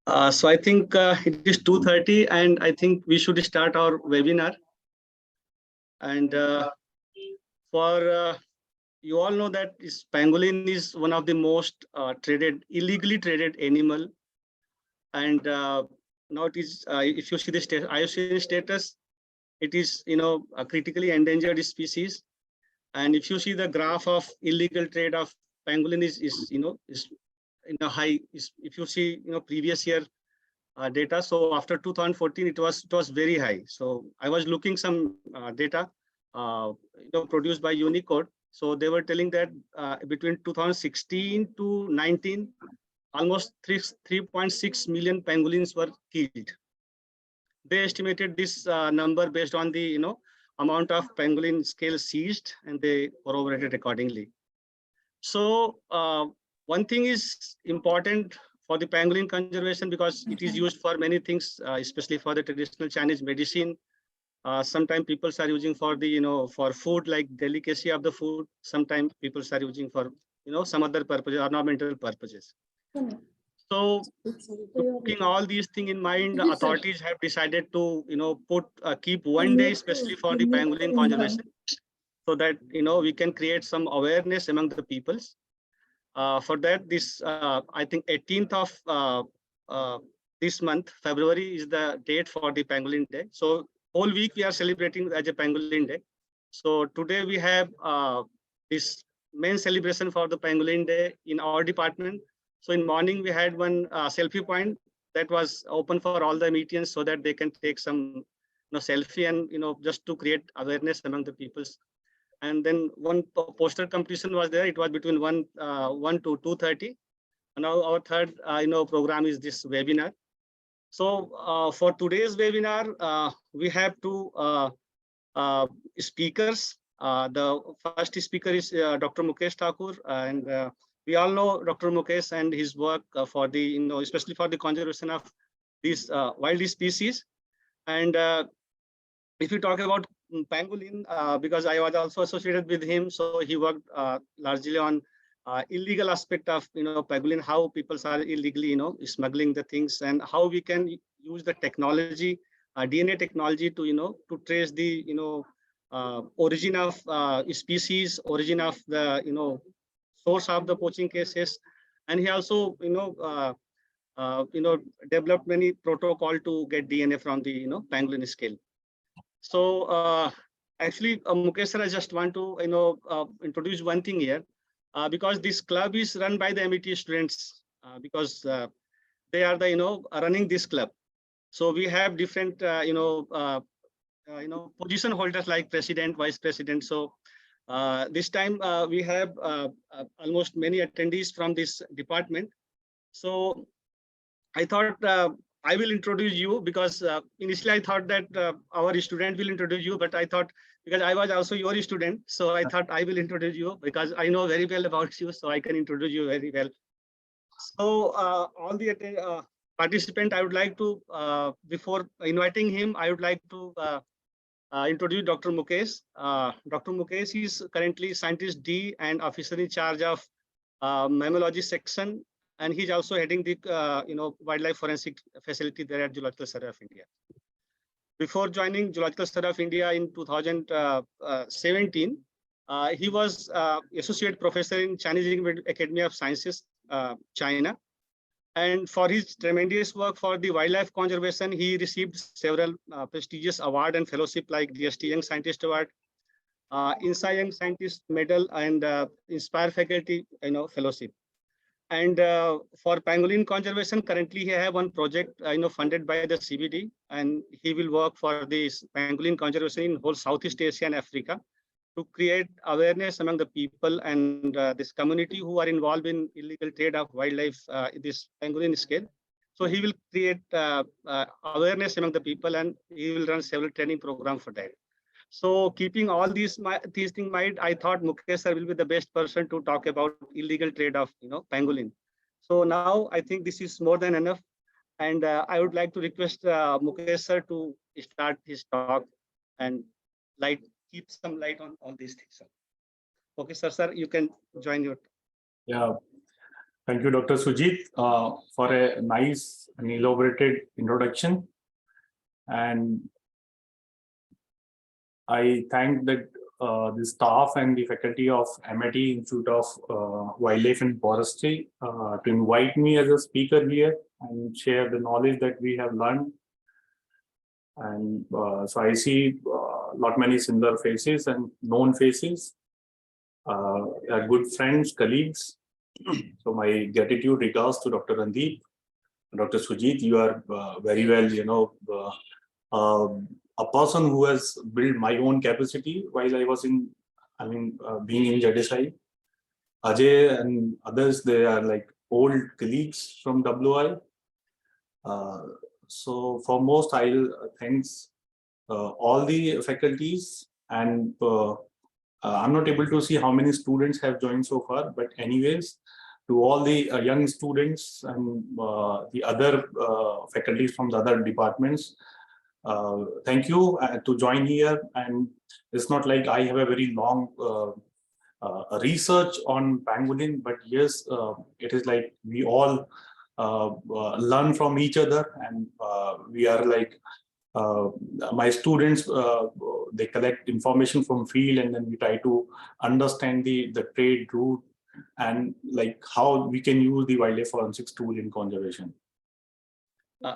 So I think it is 2:30, and I think we should start our webinar. And for you all know that pangolin is one of the most illegally traded animal. And now it is, if you see the IUCN status, it is a critically endangered species. And if you see the graph of illegal trade of pangolin is in a high. If you see previous year data. So after 2014, it was very high. So I was looking some data, produced by Unicode. So they were telling that between 2016 to 19, almost 3.6 million pangolins were killed. They estimated this number based on the amount of pangolin scale seized, and they corroborated accordingly. So one thing is important for the pangolin conservation, because it is used for many things, especially for the traditional Chinese medicine. Sometimes people are using for the for food, like delicacy of the food. Sometimes people are using for some other purposes, ornamental purposes. So keeping all these things in mind, the authorities have decided to keep one day especially for the pangolin conservation, so that we can create some awareness among the peoples. For that, this I think 18th of this month, February, is the date for the Pangolin Day. So whole week we are celebrating as a Pangolin Day. So today we have this main celebration for the Pangolin Day in our department. So in morning we had one selfie point that was open for all the meetings, so that they can take some selfie and just to create awareness among the peoples. And then one poster competition was there. It was between 1 to 2:30. Now our third program is this webinar. So for today's webinar, we have two speakers. The first speaker is Dr. Mukesh Thakur, and we all know Dr. Mukesh and his work for the especially for the conservation of these wild species. And if you talk about pangolin, because I was also associated with him, so he worked largely on illegal aspect of pangolin, how people are illegally smuggling the things, and how we can use the technology, DNA technology, to to trace the origin of species, origin of the source of the poaching cases. And he also developed many protocol to get DNA from the pangolin scale. So actually, Mukesh sir, I just want to introduce one thing here, because this club is run by the MIT students, because they are the running this club. So we have different position holders like president, vice president. So this time we have almost many attendees from this department. So I thought I will introduce you, because initially I thought that our student will introduce you, but I thought, because I was also your student, so I thought I will introduce you, because I know very well about you, so I can introduce you very well. So all the participant, I would like to, before inviting him, I would like to introduce Dr. Mukesh. Dr. Mukesh is currently Scientist D and Officer in charge of Mammalogy section, and he's also heading the wildlife forensic facility there at Zoological Survey of India. Before joining Zoological Survey of India in 2017, he was associate professor in Chinese Academy of Sciences, China. And for his tremendous work for the wildlife conservation, he received several prestigious awards and fellowship, like DST Young Scientist Award, INSA Young Scientist Medal, and Inspire Faculty Fellowship. And for pangolin conservation, currently he have one project funded by the CBD, and he will work for this pangolin conservation in whole Southeast Asia and Africa, to create awareness among the people and this community who are involved in illegal trade of wildlife, this pangolin scale. So he will create awareness among the people, and he will run several training programs for that. So keeping all these things in mind, I thought Mukesh sir will be the best person to talk about illegal trade of pangolin. So now I think this is more than enough, and I would like to request Mukesh sir to start his talk and keep some light on all these things. Sir. Okay, sir, you can join your. Yeah. Thank you, Dr. Sujit, for a nice and elaborated introduction. And I thank the staff and the faculty of MIT Institute of Wildlife and Forestry to invite me as a speaker here and share the knowledge that we have learned. And so I see lot many similar faces and known faces, good friends, colleagues. So my gratitude regards to Dr. Randeep, Dr. Sujit. You are very well, a person who has built my own capacity while I was being in JDSI. Ajay and others, they are like old colleagues from WI. So for most, I'll thanks all the faculties, and I'm not able to see how many students have joined so far, but anyways, to all the young students and the other faculties from the other departments, thank you to join here. And it's not like I have a very long research on pangolin, but yes, it is like we all learn from each other, and we are like my students, they collect information from field, and then we try to understand the trade route and like how we can use the wildlife forensics tool in conservation.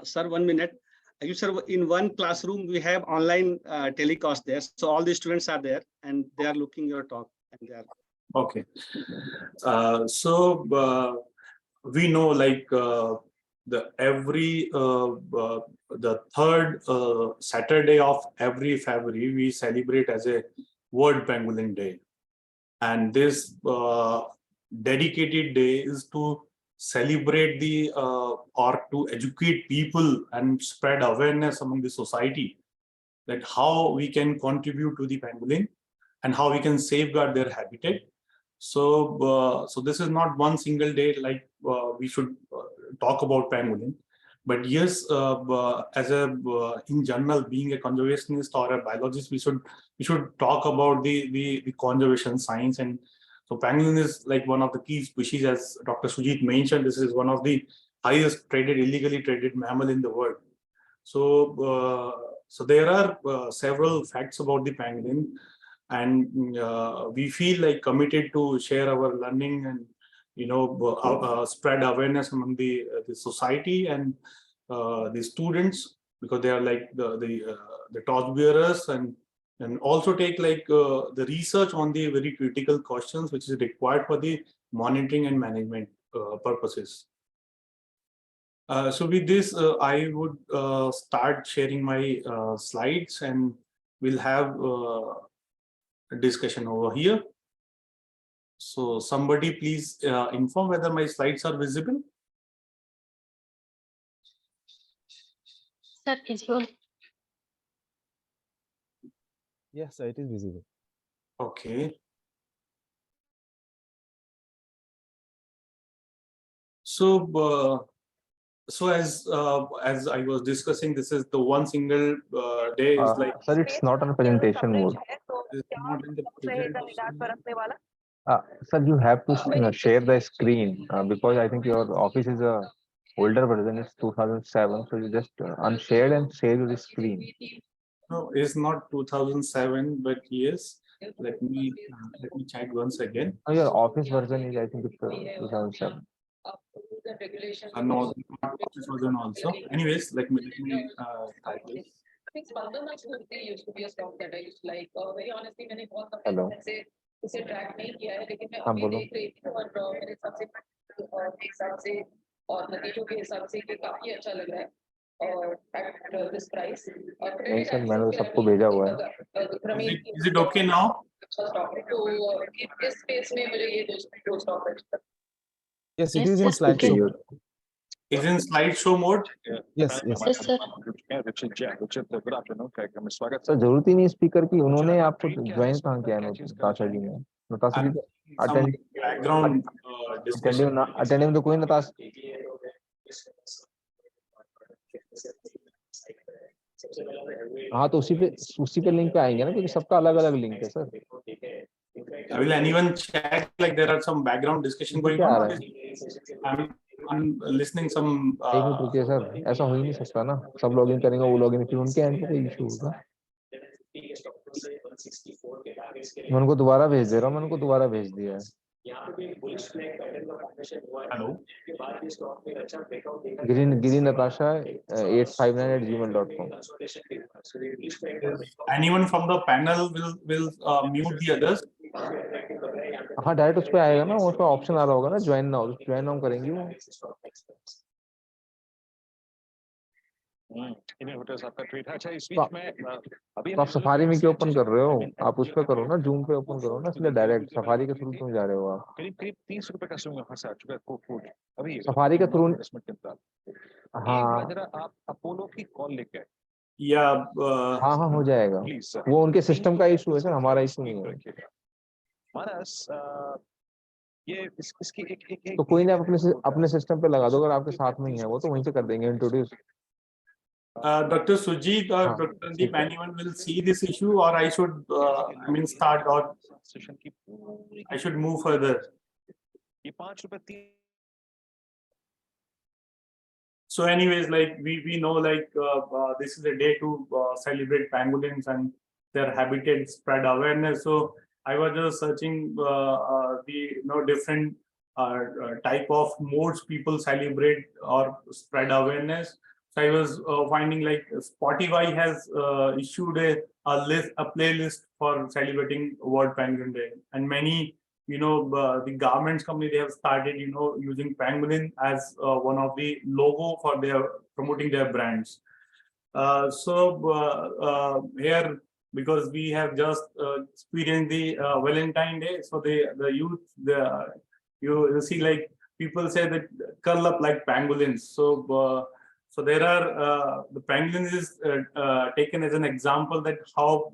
Sir, 1 minute. You sir, in one classroom we have online telecast there, so all the students are there and they are looking your talk, and they are okay. So we know like the third Saturday of every February we celebrate as a World Pangolin Day, and this dedicated day is to celebrate the or to educate people and spread awareness among the society that how we can contribute to the pangolin and how we can safeguard their habitat. So so this is not one single day like we should talk about pangolin, but yes, as a in general, being a conservationist or a biologist, we should talk about the conservation science. And so pangolin is like one of the key species, as Dr. Sujit mentioned. This is one of the highest traded, illegally traded mammal in the world. So so there are several facts about the pangolin, and we feel like committed to share our learning and spread awareness among the society and the students, because they are like the torch bearers, and also take like the research on the very critical questions which is required for the monitoring and management purposes. So with this, I would start sharing my slides, and we'll have a discussion over here. So somebody please inform whether my slides are visible. Sir, visual. Yes, sir, it is visible. Okay. So so as I was discussing, this is the one single day is like. Sir, it's not on presentation mode. It's not in the presentation. Sir, you have to share the screen because I think your office is a older version. It's 2007, so you just unshare and share your screen. No, it's not 2007, but yes. Let me check once again. Oh, your office version is, I think, it's 2007. No, not office version also. Anyways, let me try this. Hello. उसे track नहीं किया है, लेकिन मैं हाँ, अभी बोलो। देख रही थी और मेरे हिसाब से हिसाब से और नतीजों के हिसाब से ये काफी अच्छा लग रहा है। और at this price, नहीं सर, मैंने तो सबको भेजा हुआ है। Is it okay now? तो इस स्पेस में मुझे ये दो स्टॉक है। Yes, it is in slideshow. Is in slideshow mode? Yes, yes. Yes, sir. Sir जरूरत ही नहीं स्पीकर की, उन्होंने आपको ज्वाइन कहाँ किया है नताशा जी ने? नताशा जी Some background discussion. अटेंडिंग तो कोई नताशा। हाँ तो उसी पे लिंक पे आएंगे ना, क्योंकि सबका अलग अलग लिंक है sir. Will anyone check like there are some background discussion going on? I'm listening some. एक मिनट रुकिए सर, ऐसा हो ही नहीं सकता ना, सब लॉगिन करेंगे, वो लॉगिन, फिर उनके एंड पे कोई इशू होगा। मैं उनको दोबारा भेज दे रहा हूँ, मैंने उनको दोबारा भेज दिया है। Hello. Giri Natasha 859@gmail.com। Anyone from the panel will mute the others. हाँ, डायरेक्ट उस पे आएगा ना, उसका ऑप्शन आ रहा होगा ना, ज्वाइन नाउ, ज्वाइन नाउ करेंगे वो। आपका ट्वीट है। अच्छा, इस तो बीच में अभी आप सफारी में क्यों ओपन कर रहे हो? आप उस पे करो ना, जूम पे ओपन करो ना, इसलिए डायरेक्ट सफारी के थ्रू क्यों जा रहे हो आप? करीब करीब 30 रुपए का स्विंग फंसा चुका है फूड अभी सफारी के थ्रू। हाँ, जरा आप अपोलो की कॉल लेके आए। Yeah. हाँ हाँ, हो जाएगा, प्लीज सर, वो उनके सिस्टम का इशू है सर, हमारा इशू नहीं है। मानस, ये इसकी एक तो कोई नहीं, आप अपने सिस्टम पे लगा दो, अगर आपके साथ में ही है वो, तो वहीं से कर देंगे इंट्रोड्यूस। Dr. Sujit or हाँ, Dr. Sandeep, ठीक है। anyone will see this issue, or I should, start, or session की पूरी I should move further. ये 5 रुपए 3। So, anyways, like we know, like this is a day to celebrate pangolins and their habitat spread awareness. So, I was just searching the different type of modes people celebrate or spread awareness. So I was finding like Spotify has issued a playlist for celebrating World Penguin Day, and many the garments company, they have started using pangolin as one of the logo for their promoting their brands. Here, because we have just experienced the Valentine Day, so the youth, you see, like people say that curl up like pangolins. So there are the pangolin is taken as an example that how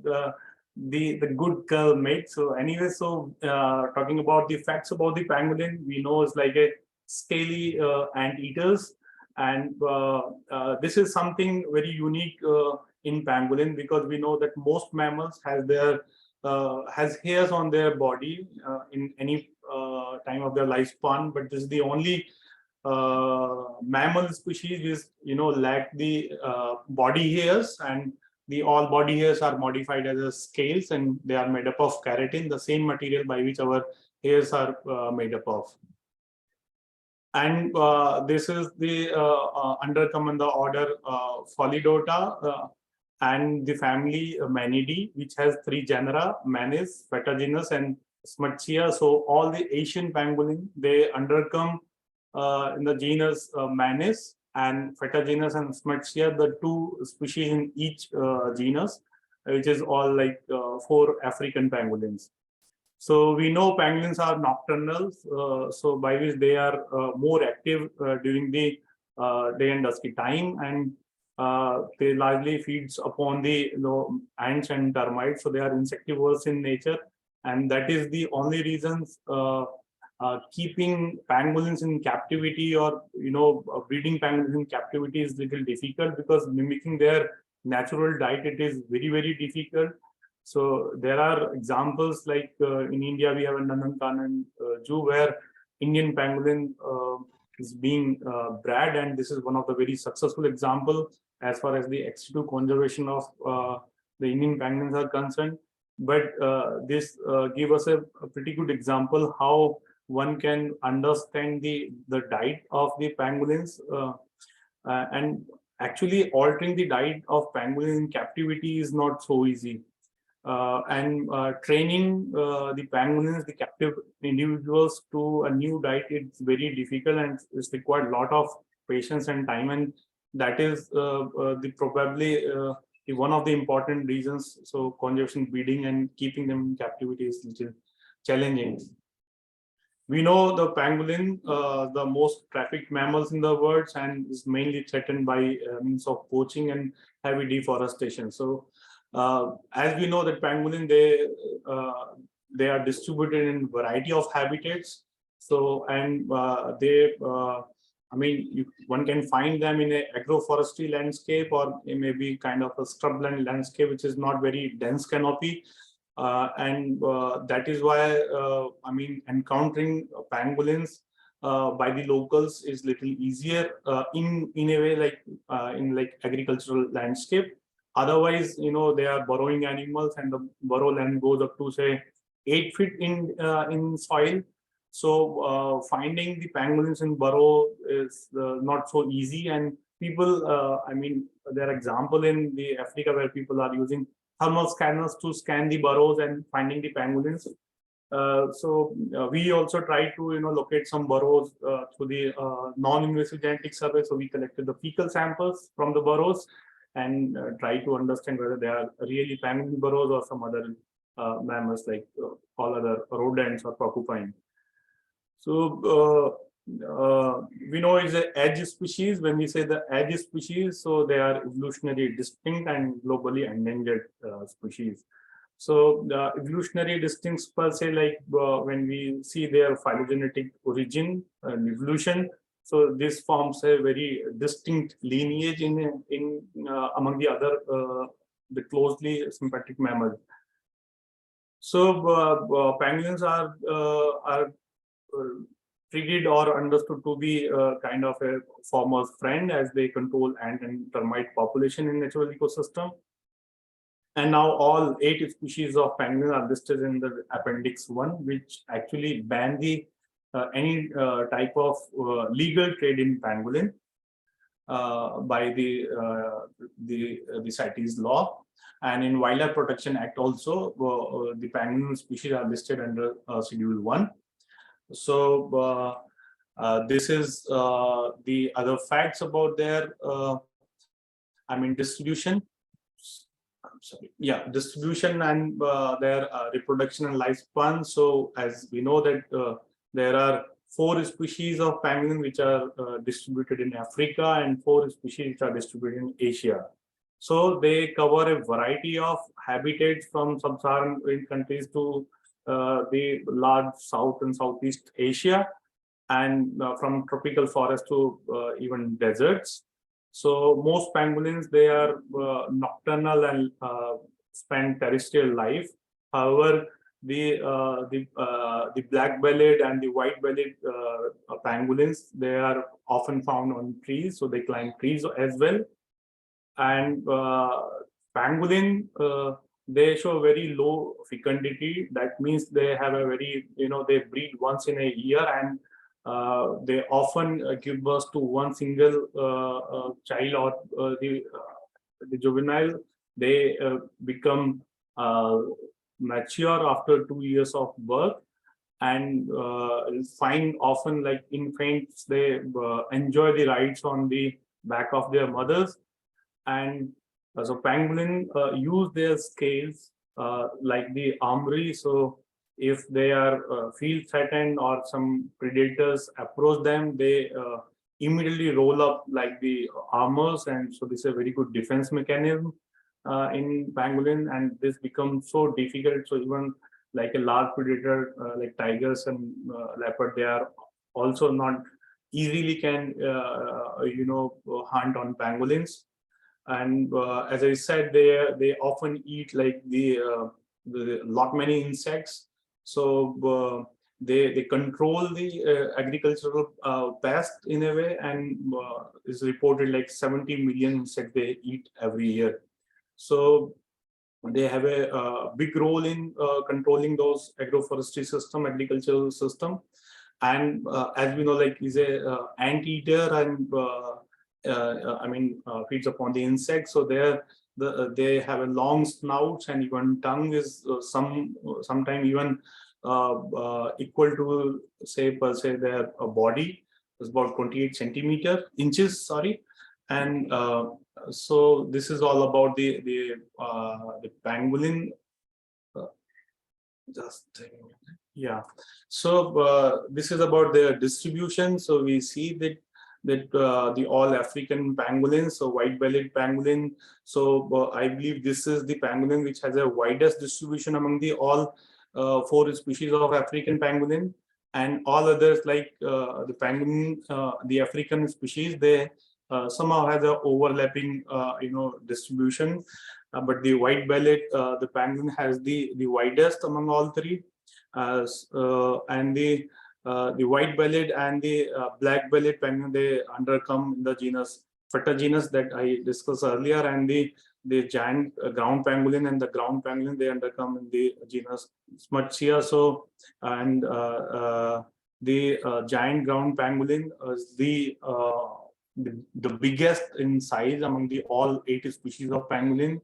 the good curl made. So anyway, so talking about the facts about the pangolin, we know it's like a scaly anteaters, and this is something very unique in pangolin, because we know that most mammals has hairs on their body in any time of their lifespan, but this is the only mammal species which lack the body hairs, and the all body hairs are modified as a scales, and they are made up of keratin, the same material by which our hairs are made up of. And this is the undercommon the order Pholidota and the family Manidae, which has 3 genera: Manis, Fetagenus, and Smutsia. So all the Asian pangolin, they undercome in the genus Manis, and Fetagenus and Smutsia, the 2 species in each genus, which is all like 4 African pangolins. So we know pangolins are nocturnal, so by which they are more active during the day and dusky time, and they largely feeds upon the ants and termites. So they are insectivorous in nature, and that is the only reasons keeping pangolins in captivity, or breeding pangolins in captivity is little difficult, because mimicking their natural diet, it is very, very difficult. So there are examples like in India we have a Nandankanan zoo where Indian pangolin is being bred, and this is one of the very successful example as far as the ex situ conservation of the Indian pangolins are concerned. But this give us a pretty good example how one can understand the diet of the pangolins, and actually altering the diet of pangolin in captivity is not so easy. And training the pangolins, the captive individuals, to a new diet, it's very difficult, and it's required a lot of patience and time, and that is the probably the one of the important reasons. So conservation breeding and keeping them in captivity is little challenging. We know the pangolin, the most trafficked mammals in the world, and is mainly threatened by means of poaching and heavy deforestation. So as we know that pangolin, they are distributed in variety of habitats. So, and one can find them in a agroforestry landscape, or it may be kind of a scrubland landscape, which is not very dense canopy. And that is why encountering pangolins by the locals is little easier in a way, like in like agricultural landscape. Otherwise, they are burrowing animals, and the burrow length goes up to say 8 feet in soil. So finding the pangolins in burrow is not so easy, and people, I mean, there are example in the Africa where people are using thermal scanners to scan the burrows and finding the pangolins. So we also try to locate some burrows through the non-invasive genetic survey. So we collected the fecal samples from the burrows and try to understand whether they are really pangolin burrows or some other mammals like all other rodents or porcupine. So we know it's an edge species. When we say the edge species, so they are evolutionary distinct and globally endangered species. So the evolutionary distincts per se, like when we see their phylogenetic origin and evolution, so this forms a very distinct lineage in among the other the closely sympatric mammals. So pangolins are treated or understood to be kind of a farmer's friend, as they control ant and termite population in natural ecosystem. And now all 8 species of pangolin are listed in the Appendix 1, which actually ban the any type of legal trade in pangolin by the CITES law. And in Wildlife Protection Act also, the pangolin species are listed under Schedule 1. So this is the other facts about their, distribution. I'm sorry. Yeah, distribution and their reproduction and lifespan. So as we know that there are 4 species of pangolin which are distributed in Africa and 4 species which are distributed in Asia. So they cover a variety of habitats from sub-Saharan countries to the large South and Southeast Asia, and from tropical forest to even deserts. So most pangolins, they are nocturnal and spend terrestrial life. However, the black-bellied and the white-bellied pangolins, they are often found on trees, so they climb trees as well. And pangolin, they show very low fecundity. That means they have a very, they breed once in a year, and they often give birth to one single child, or the juvenile. They become mature after 2 years of birth, and find often like infants, they enjoy the rides on the back of their mothers. And so pangolin use their scales like the armory. So if they are feel threatened or some predators approach them, they immediately roll up like the armors, and so this is a very good defense mechanism in pangolin. And this becomes so difficult, so even like a large predator like tigers and leopard, they are also not easily can hunt on pangolins. And as I said, they often eat like the lot many insects. So they control the agricultural pest in a way, and is reported like 70 million insects they eat every year. So they have a big role in controlling those agroforestry system, agricultural system. And as we know, like is a anteater, and feeds upon the insects. So they have a long snouts, and even tongue is sometimes even equal to say per se their body is about 28 inches. Sorry, and so this is all about the pangolin. Yeah. So this is about their distribution. So we see that the all African pangolins, so white-bellied pangolin. So I believe this is the pangolin which has a widest distribution among the all 4 species of African pangolin, and all others like the pangolin, the African species, they somehow has a overlapping distribution. But the white-bellied, the pangolin has the widest among all 3, and the the white-bellied and the black-bellied penguin, they undercome in the genus Feta genus that I discussed earlier, and the giant ground pangolin and the ground pangolin, they undercome in the genus Smutsia. So, and the giant ground pangolin is the biggest in size among the all 8 species of pangolin.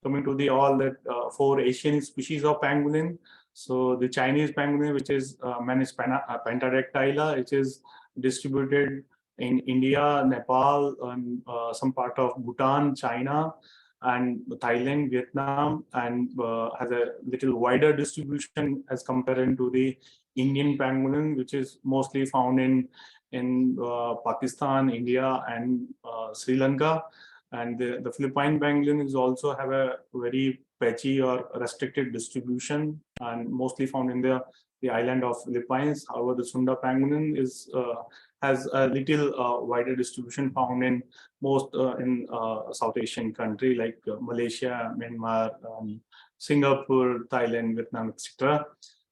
Coming to the all that 4 Asian species of pangolin. So the Chinese pangolin, which is Menis pentadactyla, which is distributed in India, Nepal, and some part of Bhutan, China, and Thailand, Vietnam, and has a little wider distribution as compared to the Indian pangolin, which is mostly found in Pakistan, India, and Sri Lanka. And the Philippine pangolin is also have a very patchy or restricted distribution and mostly found in the island of Philippines. However, the Sunda pangolin is has a little wider distribution found in most in South Asian country like Malaysia, Myanmar, Singapore, Thailand, Vietnam, etc.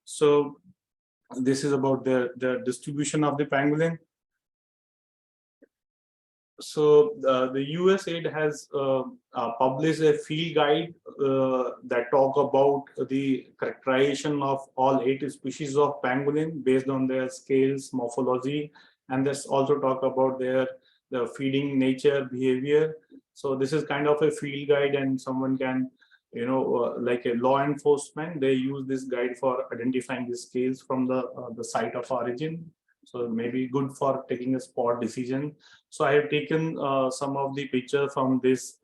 So this is about the distribution of the pangolin. So the USAID has published a field guide that talk about the characterization of all 8 species of pangolin based on their scales, morphology, and this also talk about the feeding nature, behavior. So this is kind of a field guide, and someone can, like a law enforcement, they use this guide for identifying the scales from the site of origin. So maybe good for taking a spot decision. So I have taken some of the picture from this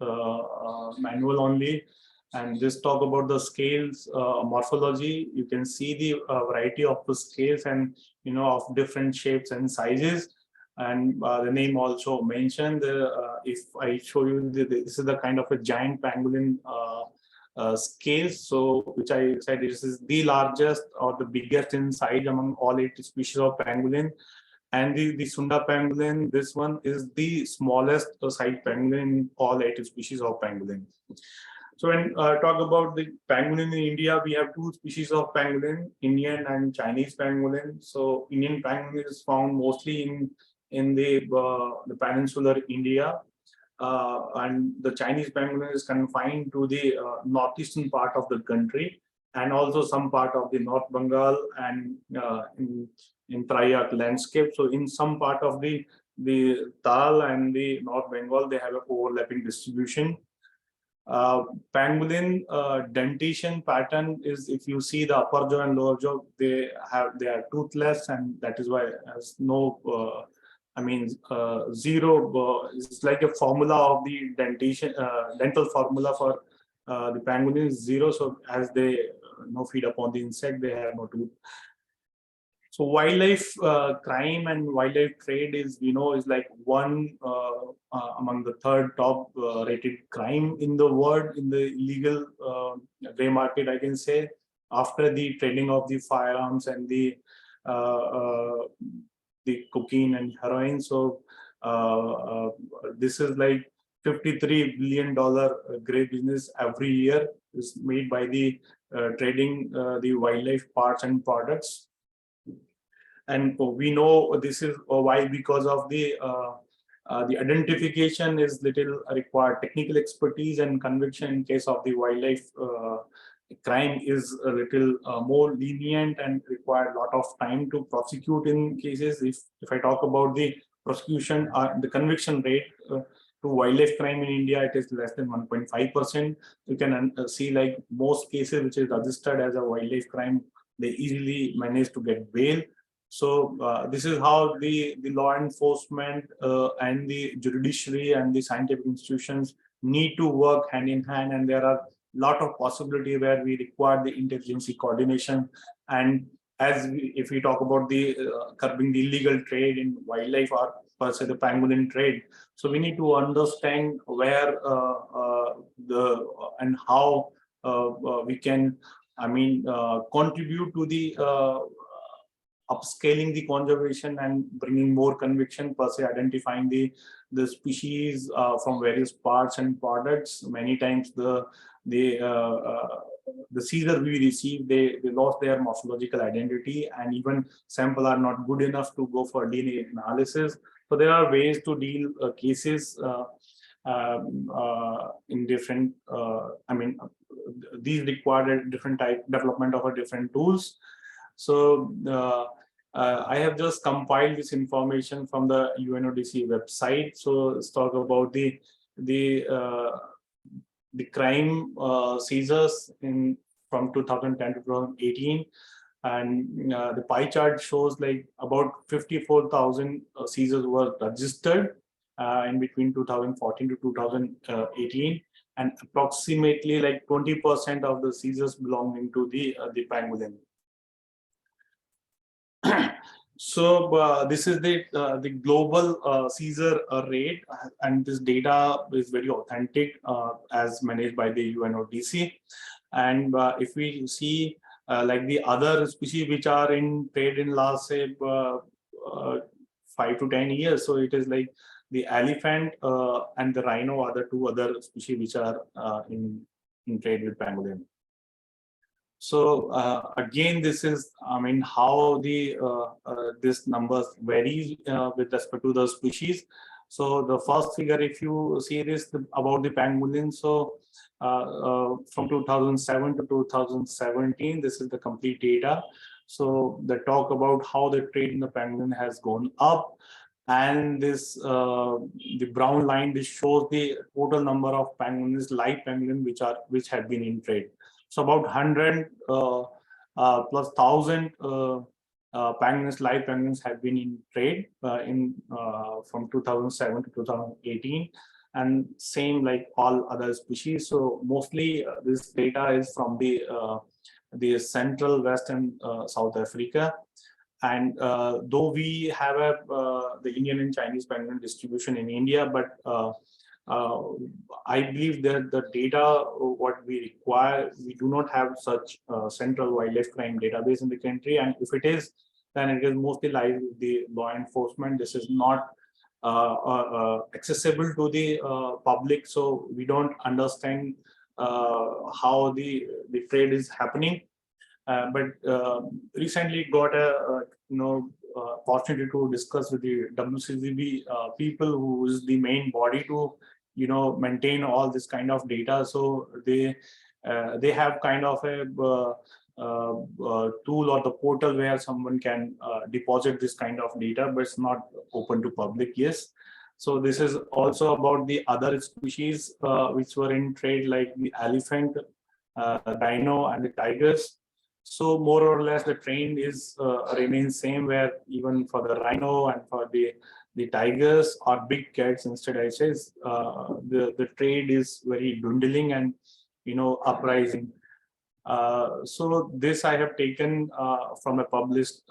manual only, and this talk about the scales morphology. You can see the variety of the scales and of different shapes and sizes. And the name also mentioned. If I show you, this is the kind of a giant pangolin scales. So which I said this is the largest or the biggest in size among all 8 species of pangolin. And the Sunda pangolin, this one is the smallest size pangolin in all 8 species of pangolin. So when talk about the pangolin in India, we have 2 species of pangolin, Indian and Chinese pangolin. So Indian pangolin is found mostly in the peninsular India. And the Chinese pangolin is confined to the northeastern part of the country, and also some part of the North Bengal and in Prayak landscape. So in some part of the Tal and the North Bengal, they have an overlapping distribution. Pangolin dentition pattern is, if you see the upper jaw and lower jaw, they are toothless, and that is why has no zero. It's like a formula of the dentition, dental formula for the pangolin is 0. So as they feed upon the insect, they have no tooth. So wildlife crime and wildlife trade is like one among the 3rd top rated crime in the world in the illegal gray market, I can say, after the trading of the firearms and the cocaine and heroin. So this is like $53 billion gray business every year is made by the trading the wildlife parts and products. And we know this is why, because of the identification is little required technical expertise, and conviction in case of the wildlife crime is a little more lenient and require a lot of time to prosecute in cases. If I talk about the prosecution, the conviction rate to wildlife crime in India, it is less than 1.5%. You can see like most cases which is registered as a wildlife crime, they easily manage to get bail. So this is how the law enforcement and the judiciary and the scientific institutions need to work hand in hand, and there are a lot of possibility where we require the interagency coordination. And if we talk about the curbing the illegal trade in wildlife or per se the pangolin trade, so we need to understand where and how we can contribute to the upscaling the conservation and bringing more conviction per se, identifying the species from various parts and products. Many times the the seizure we received, they lost their morphological identity, and even sample are not good enough to go for DNA analysis. So there are ways to deal cases in different. These require a different type development of a different tools. So I have just compiled this information from the UNODC website. So let's talk about the crime seizures from 2010 to 2018, and the pie chart shows like about 54,000 seizures were registered in between 2014 to 2018, and approximately like 20% of the seizures belonging to the pangolin. So this is the global seizure rate, and this data is very authentic as managed by the UNODC. And if we see like the other species which are in trade in last say 5 to 10 years, so it is like the elephant and the rhino are the two other species which are in trade with pangolin. So again, this is, how the this numbers varies with respect to the species. So the first figure, if you see this about the pangolin, so from 2007 to 2017, this is the complete data. So the talk about how the trade in the pangolin has gone up, and this the brown line, this shows the total number of pangolins, live pangolin, which have been in trade. So about 100 plus 1,000 pangolins, live pangolins have been in trade from 2007 to 2018, and same like all other species. So mostly this data is from the central, west, and South Africa. And though we have the Indian and Chinese pangolin distribution in India, but I believe that the data what we require, we do not have such central wildlife crime database in the country, and if it is, then it is mostly lies with the law enforcement. This is not accessible to the public, so we don't understand how the trade is happening. But recently got a opportunity to discuss with the WCCB people, who is the main body to maintain all this kind of data. So they have kind of a tool or the portal where someone can deposit this kind of data, but it's not open to public. Yes. So this is also about the other species which were in trade, like the elephant, rhino, and the tigers. So more or less the trend is remains same, where even for the rhino and for the tigers or big cats, instead I say the trade is very dwindling and uprising. So this I have taken from a published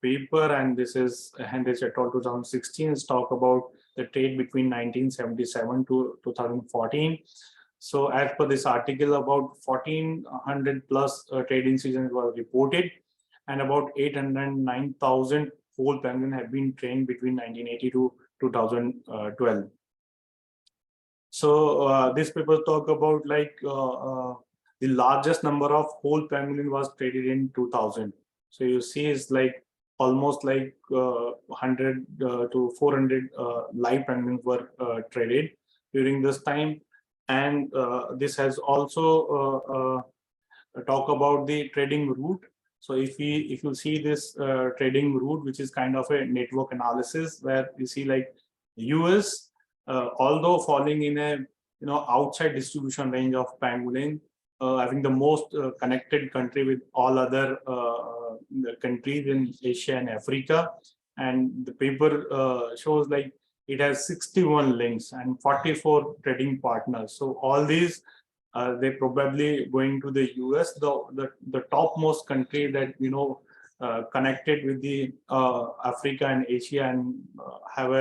paper, and this is Hendrich et al. 2016. It's talk about the trade between 1977 to 2014. So as per this article, about 1,400 plus trade incidents were reported, and about 809,000 whole penguin have been trained between 1980 to 2012. So this paper talk about like the largest number of whole pangolin was traded in 2000. So you see, it's like almost like 100 to 400 live penguins were traded during this time. And this has also talk about the trading route. So if you see this trading route, which is kind of a network analysis, where you see like US, although falling in a outside distribution range of pangolin, having the most connected country with all other countries in Asia and Africa, and the paper shows like it has 61 links and 44 trading partners. So all these, they probably going to the US, the topmost country that connected with the Africa and Asia, and have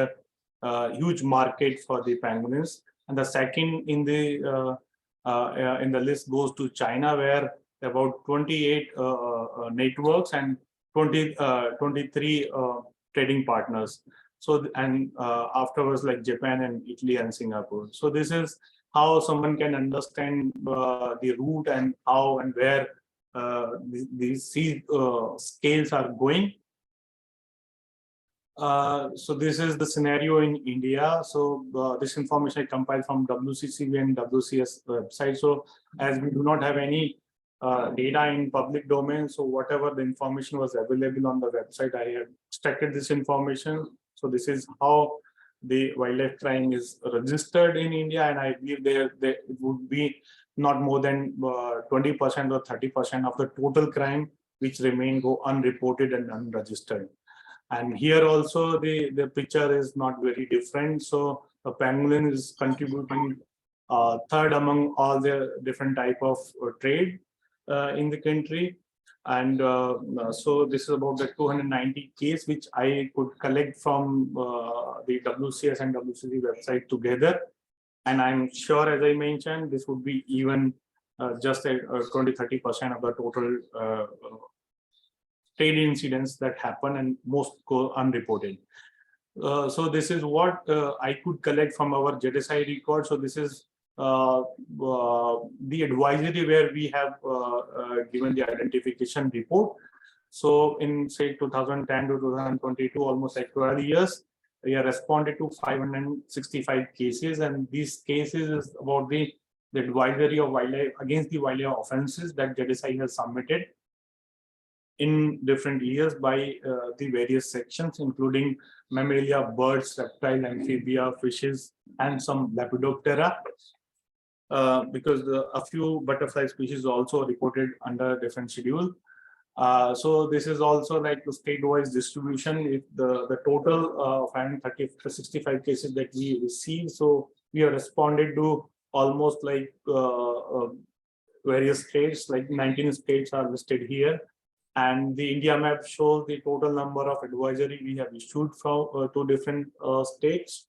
a huge market for the pangolins. And the second in the list goes to China, where about 28 networks and 23 trading partners. So, and afterwards like Japan and Italy and Singapore. So this is how someone can understand the route and how and where these scales are going. So this is the scenario in India. So this information I compiled from WCCB and WCS website. So as we do not have any data in public domain, so whatever the information was available on the website, I have extracted this information. So this is how the wildlife crime is registered in India, and I believe there it would be not more than 20% or 30% of the total crime which remain go unreported and unregistered. And here also the picture is not very different. So the pangolin is contributing third among all the different type of trade in the country. And so this is about the 290 case which I could collect from the WCS and WCC website together. And I'm sure, as I mentioned, this would be even just a 20-30% of the total trade incidents that happen, and most go unreported. So this is what I could collect from our JSI record. So this is the advisory where we have given the identification report. So in say 2010 to 2022, almost like 12 years, we have responded to 565 cases, and these cases is about the advisory of wildlife against the wildlife offenses that JSI has submitted in different years by the various sections, including mammalia, birds, reptile, amphibia, fishes, and some Lepidoptera. Because a few butterfly species also reported under different schedule. So this is also like the state-wise distribution. If the total 565 cases that we received, so we have responded to almost like various states, like 19 states are listed here. And the India map shows the total number of advisory we have issued from to different states.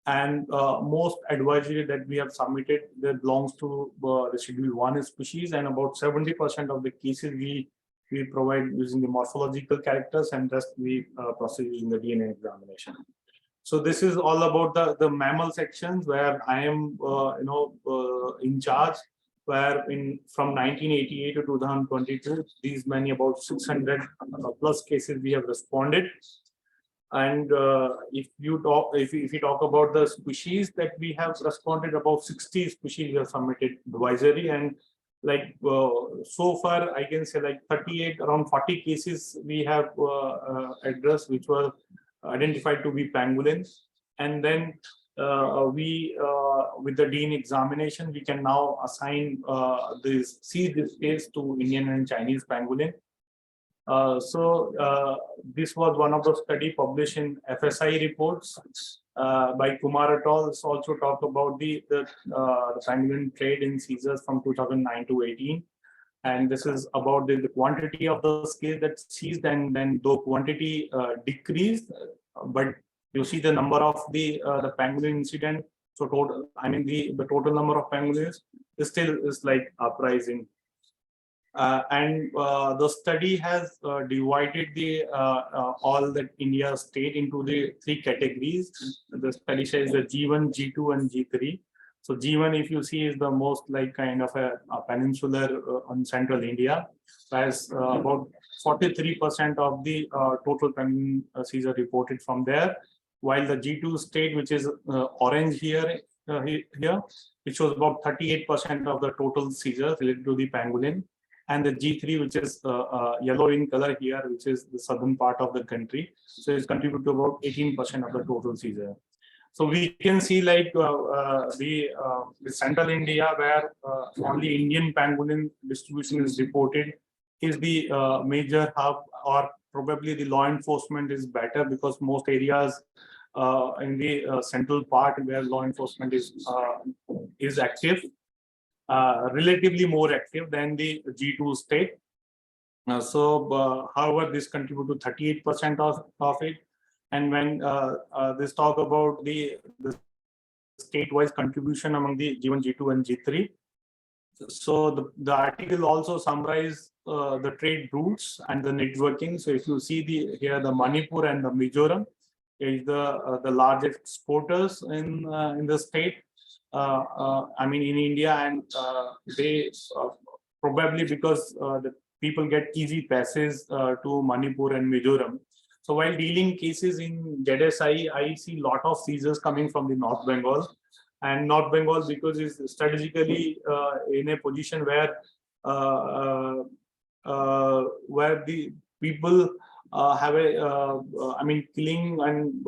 And most advisory that we have submitted that belongs to the Schedule 1 species, and about 70% of the cases we provide using the morphological characters, and rest we proceed using the DNA examination. So this is all about the mammal sections where I am in charge, where from 1988 to 2022, these many about 600 plus cases we have responded. And if you talk about the species that we have responded, about 60 species we have submitted advisory, and like so far I can say like 38, around 40 cases we have addressed, which were identified to be pangolins. And then we with the DNA examination, we can now assign this case to Indian and Chinese pangolin. This was one of the study published in FSI reports by Kumar et al. Also talk about the pangolin trade in seizures from 2009 to 18. And this is about the quantity of the scale that's seized, and then the quantity decreased, but you see the number of the pangolin incident. So total, I mean the total number of pangolins is still is like uprising. And the study has divided the all the India state into the 3 categories. The study says the G1, G2, and G3. So G1, if you see, is the most like kind of a peninsular on central India, whereas about 43% of the total pangolin seizure reported from there, while the G2 state, which is orange here, which was about 38% of the total seizures related to the pangolin. And the G3, which is yellow in color here, which is the southern part of the country. So it's contributed to about 18% of the total seizure. So we can see like the central India, where only Indian pangolin distribution is reported, is the major hub, or probably the law enforcement is better, because most areas in the central part where law enforcement is active. Relatively more active than the G2 state. However, this contribute to 38% of it. And when this talk about the state-wise contribution among the G1, G2, and G3, so the article also summarize the trade routes and the networking. So if you see here the Manipur and the Mizoram, is the largest exporters in the state. I mean, in India, and they probably because the people get easy passes to Manipur and Mizoram. So while dealing cases in ZSI, I see a lot of seizures coming from the North Bengal, and North Bengal because it's strategically in a position uh, where the people have I mean, killing and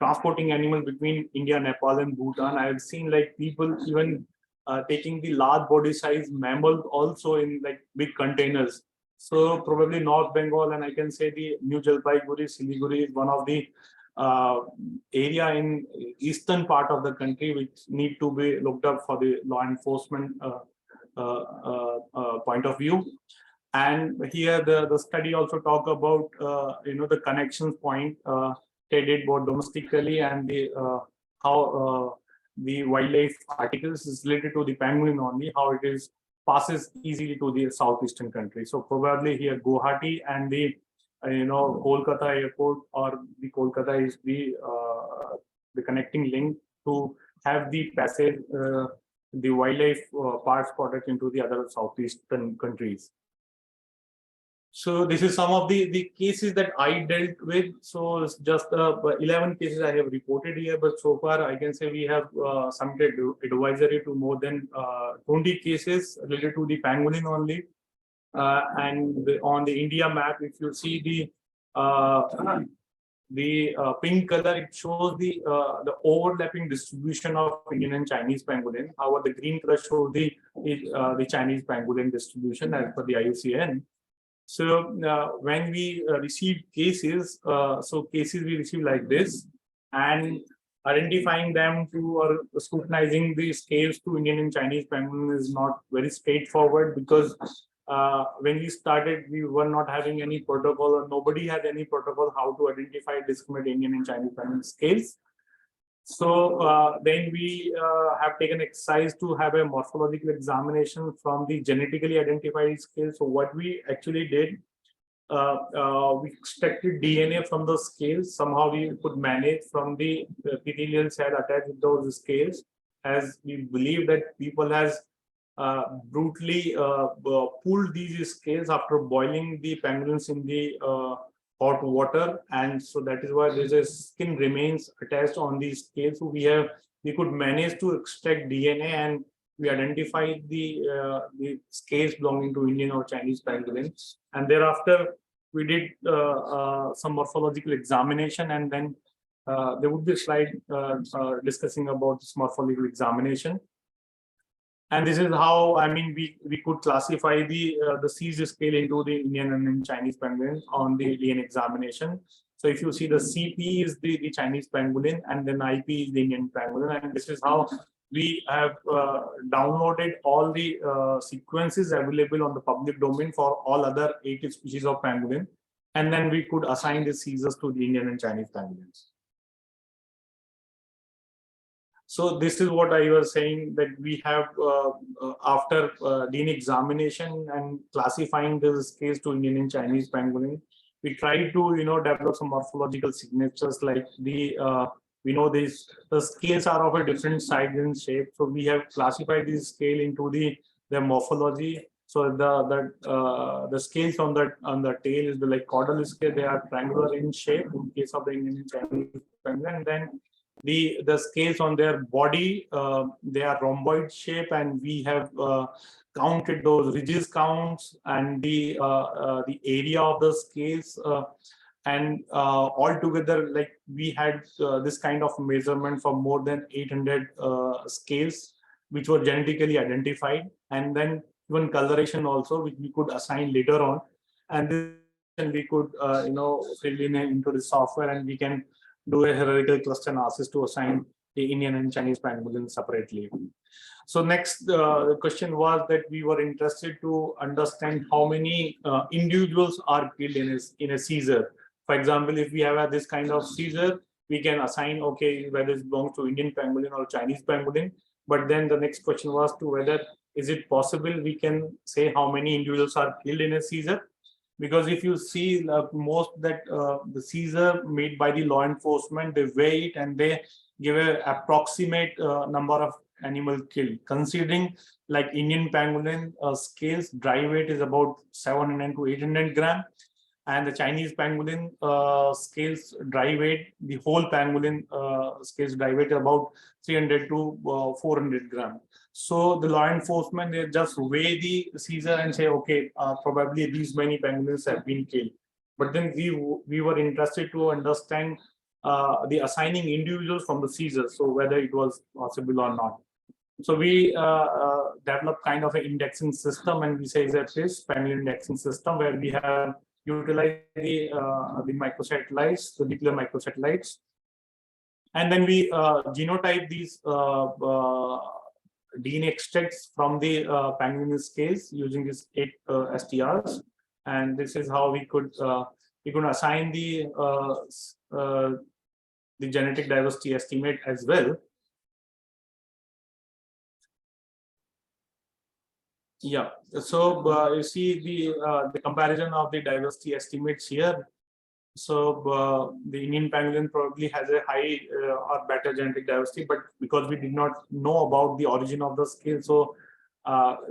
transporting animals between India, Nepal, and Bhutan. I have seen like people even taking the large body size mammals also in like big containers. So probably North Bengal, and I can say the New Jalpaiguri, Siliguri is one of the area in eastern part of the country which need to be looked up for the law enforcement point of view. And here the study also talk about the connections point they did both domestically and the how the wildlife articles is related to the pangolin only, how it is passes easily to the southeastern country. So probably here Guwahati and the Kolkata airport or the Kolkata is the connecting link to have the passage the wildlife parts product into the other southeastern countries. So this is some of the cases that I dealt with. So it's just 11 cases I have reported here, but so far I can say we have submitted advisory to more than 20 cases related to the pangolin only. And on the India map, if you see the pink color, it shows the overlapping distribution of Indian and Chinese pangolin. However, the green color shows the Chinese pangolin distribution as per the IUCN. So when we receive cases, cases we receive like this, and identifying them to or scrutinizing the scales to Indian and Chinese pangolin is not very straightforward, because when we started, we were not having any protocol, or nobody had any protocol how to identify discriminate Indian and Chinese pangolin scales. So then we have taken exercise to have a morphological examination from the genetically identified scale. So what we actually did, we extracted DNA from the scales. Somehow we could manage from the epithelial cell attached with those scales, as we believe that people has brutally pulled these scales after boiling the pangolins in the hot water, and so that is why there's a skin remains attached on these scales. So we could manage to extract DNA, and we identified the scales belonging to Indian or Chinese pangolins. And thereafter we did some morphological examination, and then there would be a slide discussing about this morphological examination. And this is how, I mean, we could classify the seized scale into the Indian and Chinese pangolin on the DNA examination. So if you see, the CP is the Chinese pangolin, and then IP is the Indian pangolin. And this is how we have downloaded all the sequences available on the public domain for all other 80 species of pangolin. And then we could assign the seizures to the Indian and Chinese pangolins. So this is what I was saying, that we have after DNA examination and classifying the scales to Indian and Chinese pangolin, we try to develop some morphological signatures, like the the scales are of a different size and shape. So we have classified this scale into their morphology. So the scales on the tail is the like caudal scale. They are triangular in shape in case of the Indian and Chinese pangolin. And then the scales on their body, they are rhomboid shape, and we have counted those ridges counts and the area of the scales, and all together, like we had this kind of measurement for more than 800 scales which were genetically identified, and then even coloration also, which we could assign later on, and then we could fill in into the software, and we can do a hierarchical cluster analysis to assign the Indian and Chinese pangolin separately. So next question was that we were interested to understand how many individuals are killed in a seizure. For example, if we have this kind of seizure, we can assign, okay, whether it belongs to Indian pangolin or Chinese pangolin. But then the next question was to whether is it possible we can say how many individuals are killed in a seizure. because if you see most that the seizure made by the law enforcement, they weigh it and they give a approximate number of animal killed. Considering like Indian pangolin scales, dry weight is about 700 to 800 gram, and the Chinese pangolin scales dry weight, the whole pangolin scales dry weight about 300 to 400 gram. So the law enforcement, they just weigh the seizure and say, okay, probably these many pangolins have been killed. But then we were interested to understand the assigning individuals from the seizure, so whether it was possible or not. So we developed kind of an indexing system, and we say that this pangolin indexing system where we have utilized the microsatellites, the nuclear microsatellites, and then we genotype these DNA extracts from the pangolin scales using these 8 STRs, and this is how we could assign the genetic diversity estimate as well. Yeah, so you see the comparison of the diversity estimates here. So the Indian pangolin probably has a high or better genetic diversity, but because we did not know about the origin of the scale, so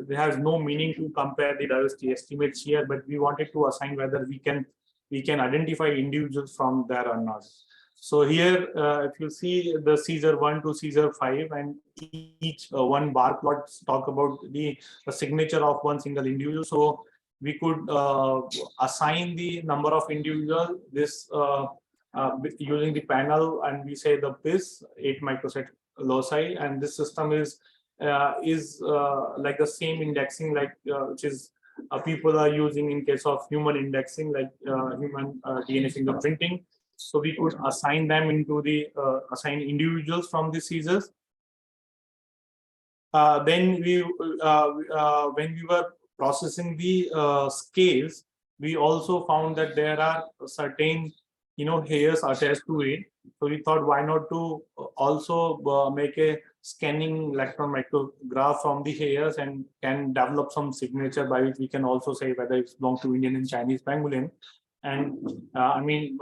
there has no meaning to compare the diversity estimates here. But we wanted to assign whether we can identify individuals from there or not. So here, if you see the Caesar 1 to Caesar 5, and each one bar plot talk about the signature of one single individual. So we could assign the number of individuals this using the panel, and we say the BIS 8 microsect loci, and this system is like the same indexing like which is people are using in case of human indexing, like human DNA fingerprinting. So we could assign them into the assign individuals from the seizures. Then we when we were processing the scales, we also found that there are certain hairs attached to it. So we thought, why not to also make a scanning electron micrograph from the hairs and can develop some signature by which we can also say whether it's belong to Indian and Chinese pangolin. And I mean,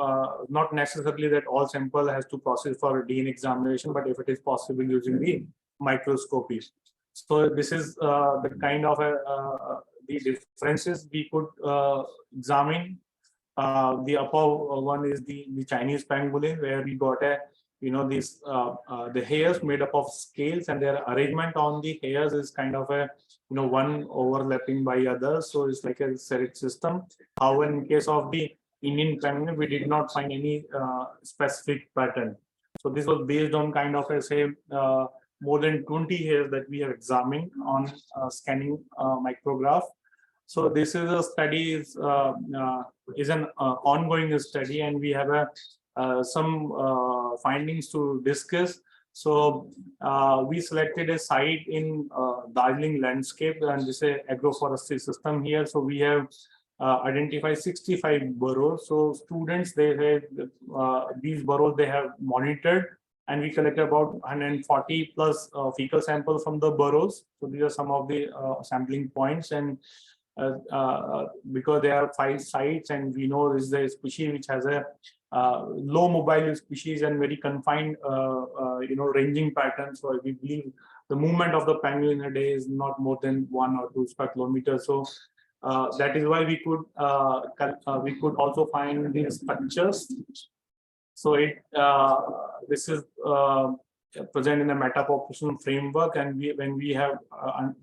not necessarily that all sample has to process for DNA examination, but if it is possible using the microscopy. So this is the kind of the differences we could examine. The upper one is the Chinese pangolin, where we got a these the hairs made up of scales, and their arrangement on the hairs is kind of a one overlapping by others, so it's like a serrate system. However, in case of the Indian pangolin, we did not find any specific pattern. So this was based on kind of a say more than 20 hairs that we have examined on scanning micrograph. So this is a study is an ongoing study, and we have some findings to discuss. So we selected a site in Darjeeling landscape, and this is an agroforestry system here. So we have identified 65 burrows. So students, they have these burrows they have monitored, and we collected about 140 plus fecal samples from the burrows. So these are some of the sampling points, and because there are 5 sites, and we know this is a species which has a low mobile species and very confined ranging pattern. So we believe the movement of the pangolin in a day is not more than 1 or 2 square kilometers. So that is why we could also find the structures. So this is present in a meta-population framework, and when we have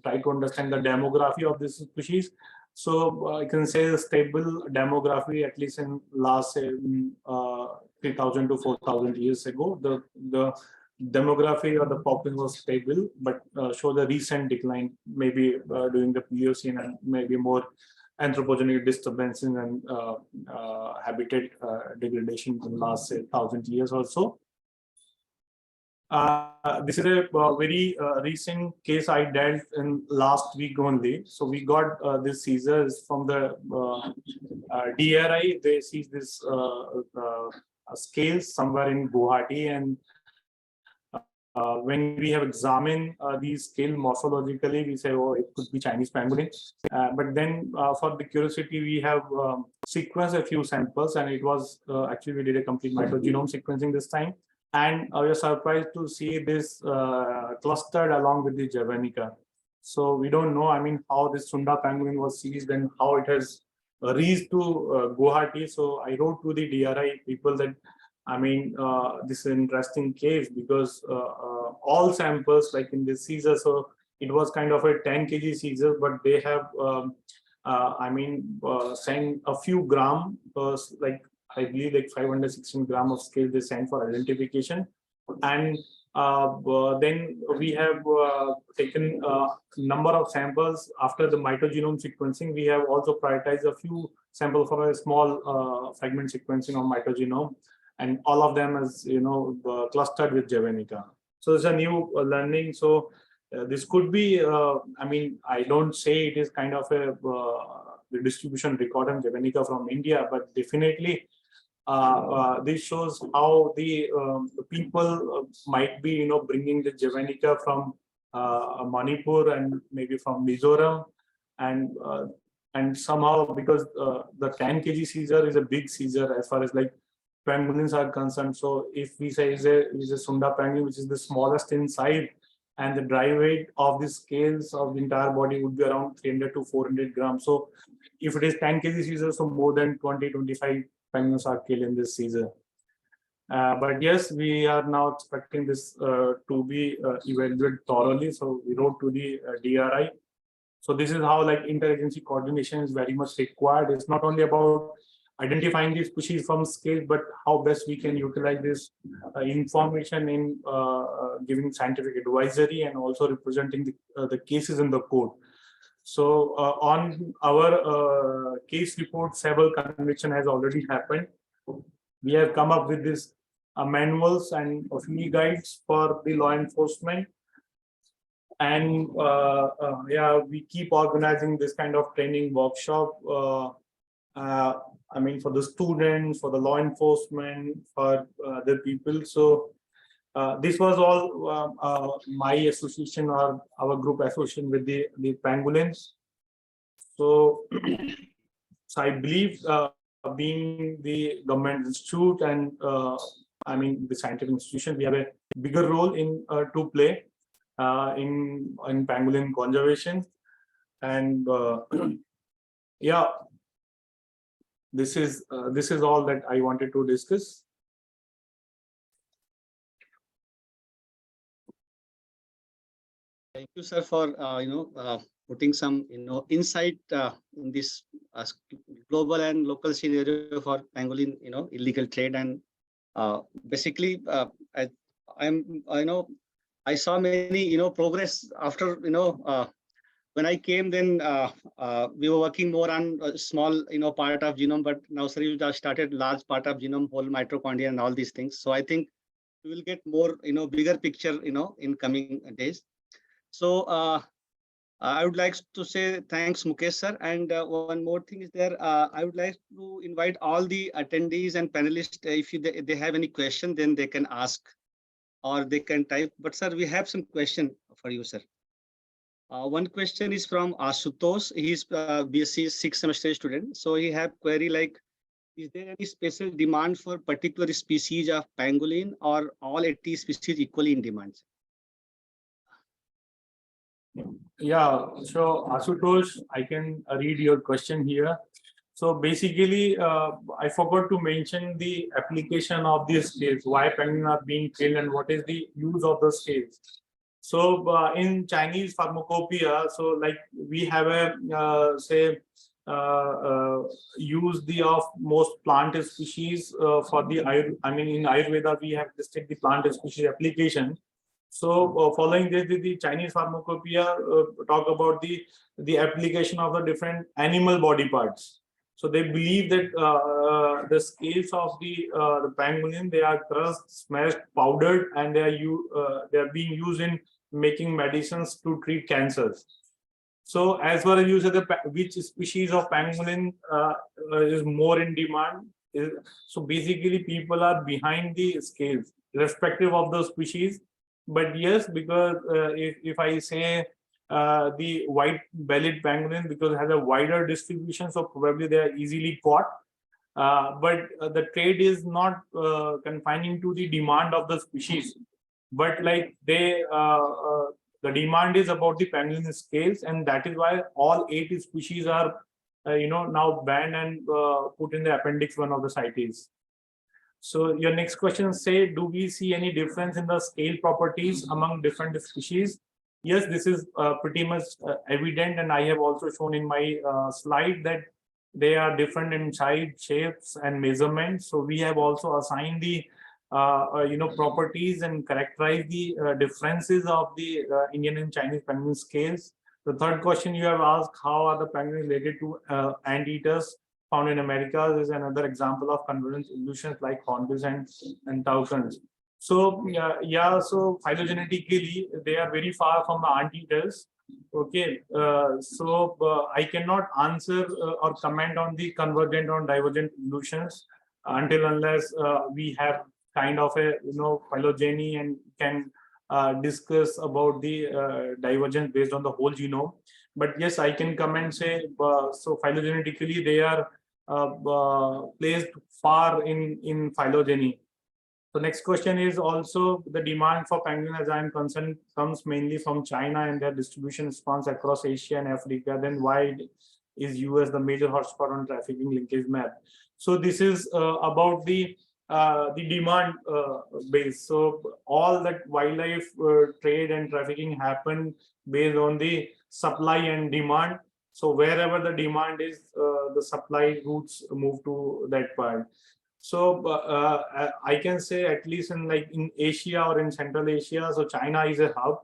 tried to understand the demography of this species, so I can say a stable demography, at least in last 3,000 to 4,000 years ago, the demography of the population was stable, but show the recent decline, maybe during the Pliocene, and maybe more anthropogenic disturbances and habitat degradation in the last 1,000 years or so. This is a very recent case I dealt in last week only. So we got this seizures from the DRI. They seized this scales somewhere in Guwahati, and when we have examined these scale morphologically, we say, oh, it could be Chinese pangolin. But then for the curiosity, we have sequenced a few samples, and it was actually we did a complete mitogenome sequencing this time. And we are surprised to see this clustered along with the Javanica. So we don't know, I mean, how this Sunda pangolin was seized and how it has reached to Guwahati. So I wrote to the DRI people that, I mean, this is an interesting case because all samples, like in this seizure, so it was kind of a 10 kg seizure, but they have, sent a few gram, like I believe like 516 gram of scale they sent for identification. And then we have taken a number of samples after the mitogenome sequencing. We have also prioritized a few samples for a small fragment sequencing of mitogenome, and all of them is clustered with Javanica. So it's a new learning. So this could be, I mean, I don't say it is kind of a the distribution record on Javanica from India, but definitely this shows how the people might be, bringing the Javanica from Manipur and maybe from Mizoram, and somehow because the 10 kg seizure is a big seizure as far as like pangolins are concerned. So if we say is a Sunda pangolin, which is the smallest in size, and the dry weight of the scales of the entire body would be around 300 to 400 grams. So if it is 10 kg seizure, so more than 20-25 pangolins are killed in this season. But yes, we are now expecting this to be evaluated thoroughly. So we wrote to the DRI. So this is how like interagency coordination is very much required. It's not only about identifying the species from scale, but how best we can utilize this information in giving scientific advisory and also representing the cases in the court. So on our case report, several conviction has already happened. We have come up with this manuals and field guides for the law enforcement. And yeah, we keep organizing this kind of training workshop. I mean, for the students, for the law enforcement, for the people. So this was all my association or our group association with the pangolins. So, so I believe being the government institute and I mean the scientific institution, we have a bigger role in to play in pangolin conservation. And yeah, this is all that I wanted to discuss. Thank you, sir, for putting some insight in this global and local scenario for pangolin illegal trade. And basically I saw many progress after when I came. Then we were working more on a small part of genome, but now sir, you just started large part of genome, whole mitochondria and all these things. So I think we will get more bigger picture in coming days. So I would like to say thanks, Mukesh sir. And one more thing is there. I would like to invite all the attendees and panelists. If they have any question, then they can ask or they can type. But sir, we have some question for you, sir. One question is from Asutosh. He's BSc 6th semester student. So he have query like, is there any special demand for particular species of pangolin, or all 80 species equally in demand? Yeah, so Asutosh, I can read your question here. So basically, I forgot to mention the application of these scales, why pangolins are being killed and what is the use of the scales. So in Chinese pharmacopoeia, so like we have a use of most plant species for the in Ayurveda we have listed the plant species application. So following this, the Chinese pharmacopoeia talk about the application of the different animal body parts. So they believe that the scales of the pangolin, they are crushed, smashed, powdered, and they are being used in making medicines to treat cancers. So as far as you said, which species of pangolin is more in demand, so basically people are behind the scales, irrespective of the species. But yes, because if I say the white-bellied pangolin, because it has a wider distribution, so probably they are easily caught. But the trade is not confining to the demand of the species, but like the demand is about the pangolin scales, and that is why all 8 species are now banned and put in the appendix 1 of the CITES. So your next question say, do we see any difference in the scale properties among different species? Yes, this is pretty much evident, and I have also shown in my slide that they are different in size, shapes, and measurements. So we have also assigned the properties and characterize the differences of the Indian and Chinese penguin scales. The third question you have asked, how are the penguins related to anteaters found in America? Is another example of convergence evolutions like hornbills and toucans. So so phylogenetically they are very far from the anteaters. Okay, I cannot answer or comment on the convergent or divergent evolutions until unless we have kind of a phylogeny and can discuss about the divergence based on the whole genome. But yes, I can comment say so phylogenetically they are placed far in phylogeny. The next question is also the demand for penguin, as I am concerned, comes mainly from China and their distribution spans across Asia and Africa. Then why is US the major hotspot on trafficking linkage map? So this is about the demand base. So all that wildlife trade and trafficking happen based on the supply and demand. So wherever the demand is, the supply routes move to that part. So I can say at least in Asia or in Central Asia, so China is a hub.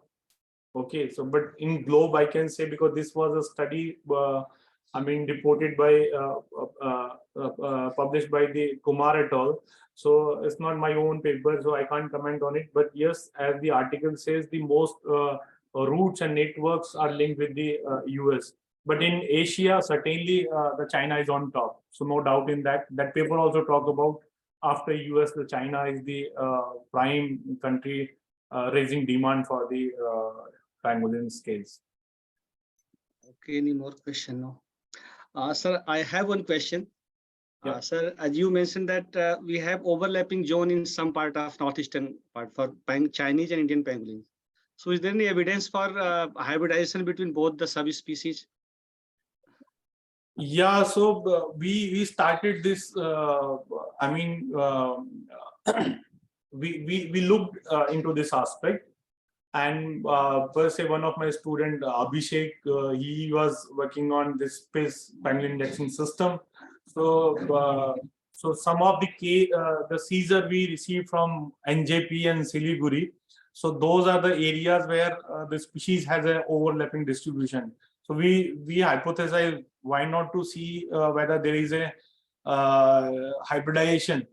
Okay, so but in globe I can say, because this was a study reported by published by the Kumar et al. So it's not my own paper, so I can't comment on it. But yes, as the article says, the most routes and networks are linked with the US. But in Asia, certainly the China is on top. So no doubt in that. That paper also talk about after US, the China is the prime country raising demand for the pangolin scales. Okay, any more question? No. Sir, I have one question. Yeah. Sir, as you mentioned that we have overlapping zone in some part of northeastern part for Chinese and Indian pangolins. So is there any evidence for hybridization between both the subspecies? Yeah, so we started this. We looked into this aspect, and per se, one of my student Abhishek, he was working on this space pangolin indexing system. So so some of the Caesar we received from NJP and Siliguri. So those are the areas where the species has an overlapping distribution. So we hypothesize why not to see whether there is a hybridization.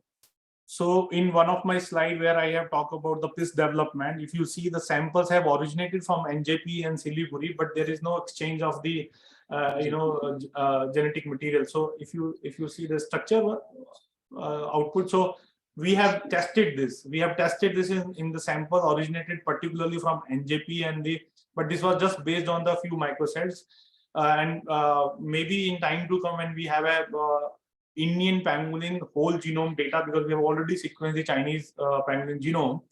So in one of my slide where I have talked about the PIS development, if you see the samples have originated from NJP and Siliguri, but there is no exchange of the genetic material. So if you see the structure output, so we have tested this. We have tested this in the sample originated particularly from NJP but this was just based on the few microcells. And maybe in time to come when we have a Indian pangolin whole genome data, because we have already sequenced the Chinese pangolin genome.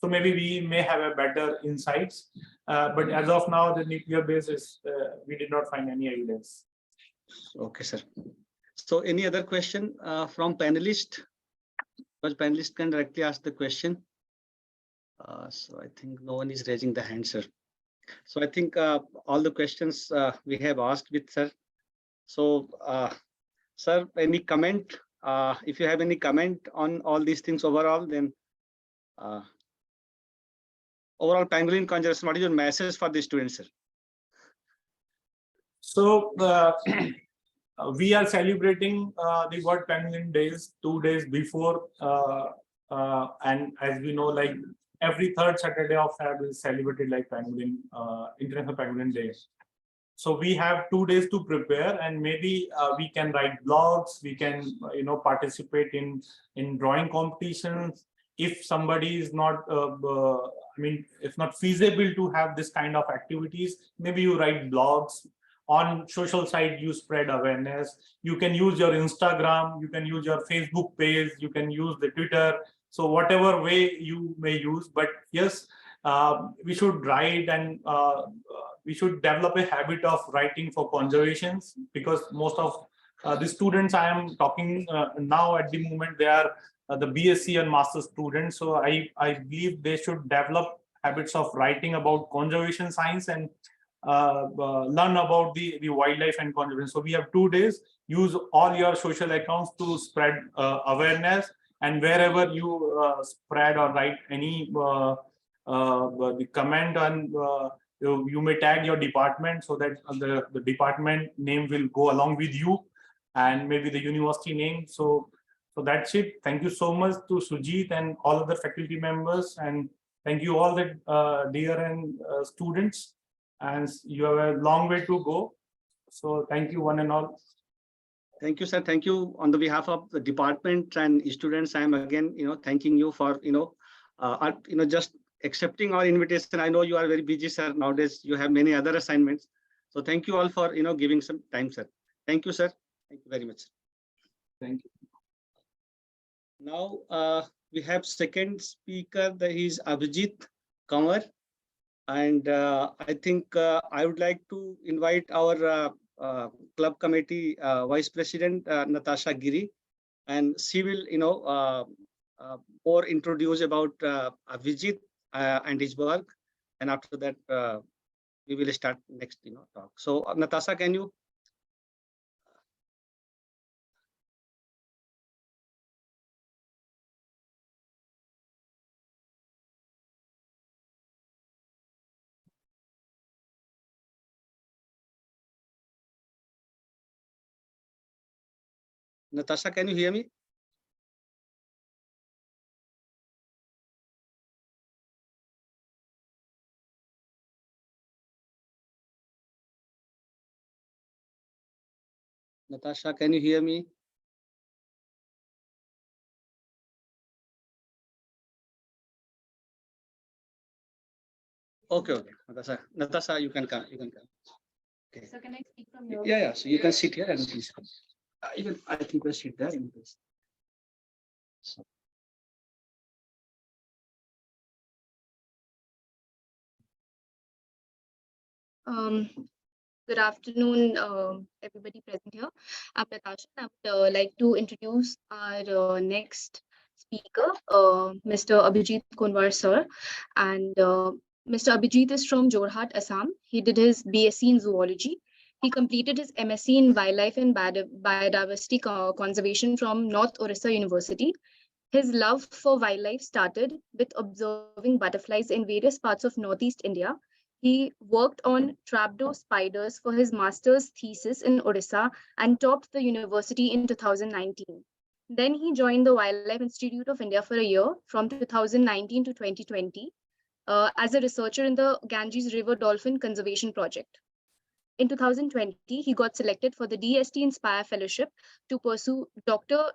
So maybe we may have a better insights. But as of now, the nuclear basis, we did not find any evidence. Okay, sir. So any other question from panelist? Because panelist can directly ask the question. So I think no one is raising the hand, sir. So I think all the questions we have asked with sir. So sir, any comment? If you have any comment on all these things overall, then overall pangolin conservation, what is your message for the students, sir? So we are celebrating the World Pangolin Days 2 days before, and as we know, like every third Saturday of Feb is celebrated like Pangolin International Pangolin Day. So we have 2 days to prepare, and maybe we can write blogs, we can participate in drawing competitions. If somebody is not I mean, if not feasible to have this kind of activities, maybe you write blogs. On social site, you spread awareness. You can use your Instagram, you can use your Facebook page, you can use the Twitter. So whatever way you may use, but yes, we should write, and we should develop a habit of writing for conservations, because most of the students I am talking now at the moment, they are the BSc and master students. So I believe they should develop habits of writing about conservation science, and learn about the wildlife and conservation. So we have 2 days. Use all your social accounts to spread awareness, and wherever you spread or write any the comment, and you may tag your department, so that the department name will go along with you, and maybe the university name. So that's it. Thank you so much to Sujit and all other faculty members, and thank you all the dear and students. And you have a long way to go. So thank you one and all. Thank you, sir. Thank you on the behalf of the department and students. I am again, thanking you for, just accepting our invitation. I know you are very busy, sir. Nowadays, you have many other assignments. So thank you all for, giving some time, sir. Thank you, sir. Thank you very much. Thank you. Now, we have second speaker, that is Abhijit Kanwar. And I think I would like to invite our club committee vice president, Natasha Giri, and she will, more introduce about Abhijit and his work. And after that, we will start next, talk. So Natasha, can you? Natasha, can you hear me? Natasha, can you hear me? Okay, okay. Natasha, you can come. You can come. Okay. So can I speak from your? Yeah, yeah. So you can sit here and please come. Even I think we'll sit there in this. Good afternoon, everybody present here. I'm Natasha. I would like to introduce our next speaker, Mr. Abhijit Kunwar, sir. And Mr. Abhijit is from Jorhat, Assam. He did his BSc in zoology. He completed his MSc in wildlife and biodiversity conservation from North Orissa University. His love for wildlife started with observing butterflies in various parts of Northeast India. He worked on trapdoor spiders for his master's thesis in Odisha and topped the university in 2019. Then he joined the Wildlife Institute of India for a year from 2019 to 2020 as a researcher in the Ganges River Dolphin Conservation Project. In 2020, he got selected for the DST Inspire Fellowship to pursue doctoral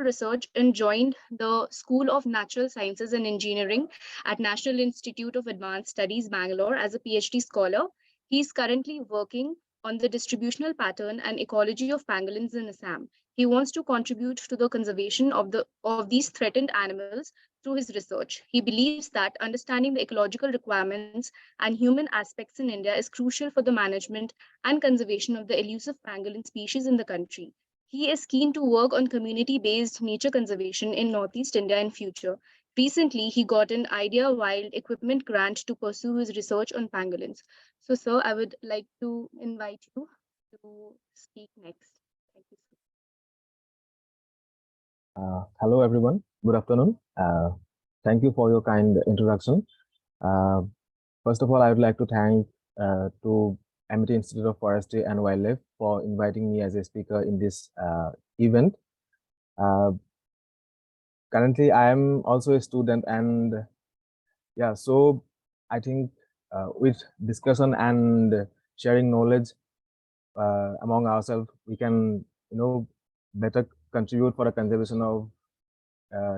research and joined the School of Natural Sciences and Engineering at National Institute of Advanced Studies, Bangalore, as a PhD scholar. He is currently working on the distributional pattern and ecology of pangolins in Assam. He wants to contribute to the conservation of these threatened animals through his research. He believes that understanding the ecological requirements and human aspects in India is crucial for the management and conservation of the elusive pangolin species in the country. He is keen to work on community-based nature conservation in Northeast India in future. Recently, he got an Idea Wild Equipment grant to pursue his research on pangolins. So, sir, I would like to invite you to speak next. Thank you, sir. Hello, everyone. Good afternoon. Thank you for your kind introduction. First of all, I would like to thank to Amity Institute of Forestry and Wildlife for inviting me as a speaker in this event. Currently, I am also a student, and yeah, so I think with discussion and sharing knowledge among ourselves, we can, better contribute for the conservation of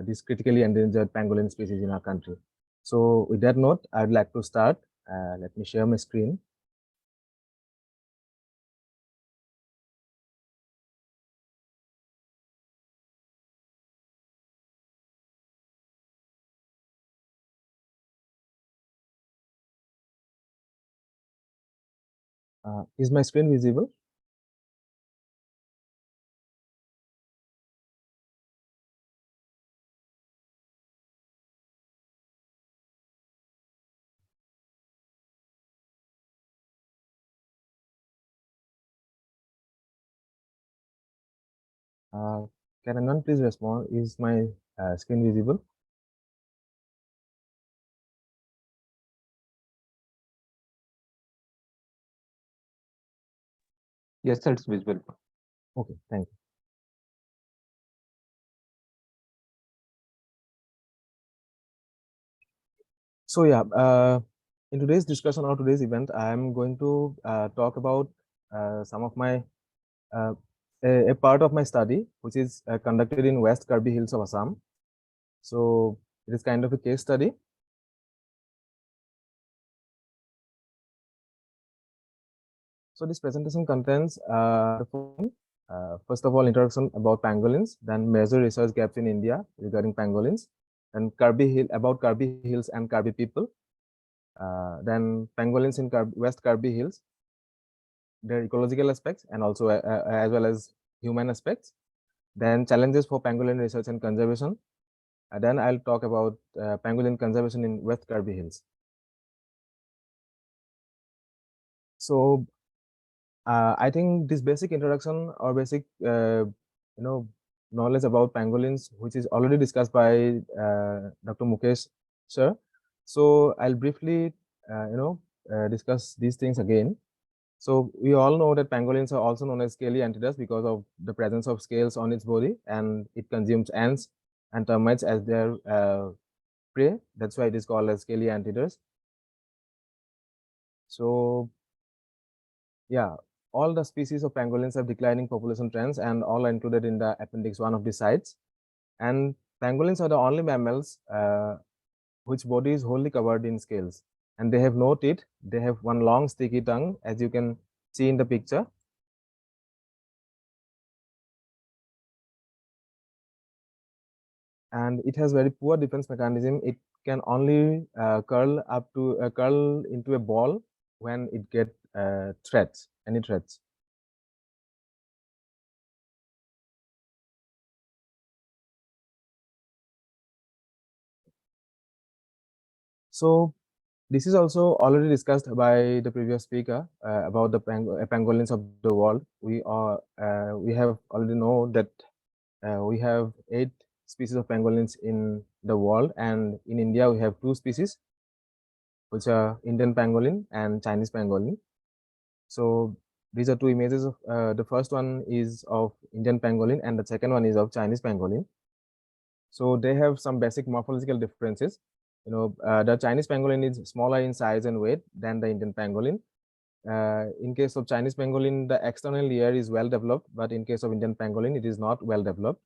these critically endangered pangolin species in our country. So with that note, I'd like to start. Let me share my screen. Is my screen visible? Can anyone please respond? Is my screen visible? Yes, sir, it's visible. Okay, thank you. So yeah, in today's discussion or today's event, I'm going to talk about some of my a part of my study, which is conducted in West Karbi Hills of Assam. So it is kind of a case study. So this presentation contains the following. First of all, introduction about pangolins, then major research gaps in India regarding pangolins, and about Karbi Hills and Karbi people, then pangolins in West Karbi Hills, their ecological aspects, and also as well as human aspects. Then challenges for pangolin research and conservation. And then I'll talk about pangolin conservation in West Karbi Hills. So I think this basic introduction or basic knowledge about pangolins, which is already discussed by Dr. Mukesh sir. So I'll briefly discuss these things again. So we all know that pangolins are also known as scaly anteaters because of the presence of scales on its body, and it consumes ants and termites as their prey. That's why it is called as scaly anteaters. So yeah, all the species of pangolins have declining population trends, and all are included in the appendix 1 of the sites. And pangolins are the only mammals which body is wholly covered in scales, and they have no teeth. They have one long sticky tongue, as you can see in the picture. And it has very poor defense mechanism. It can only curl into a ball when it get any threats. So this is also already discussed by the previous speaker about the pangolins of the world. We have already know that we have 8 species of pangolins in the world, and in India we have 2 species, which are Indian pangolin and Chinese pangolin. So these are 2 images of the first one is of Indian pangolin and the second one is of Chinese pangolin. So they have some basic morphological differences. The Chinese pangolin is smaller in size and weight than the Indian pangolin. In case of Chinese pangolin, the external layer is well developed, but in case of Indian pangolin, it is not well developed.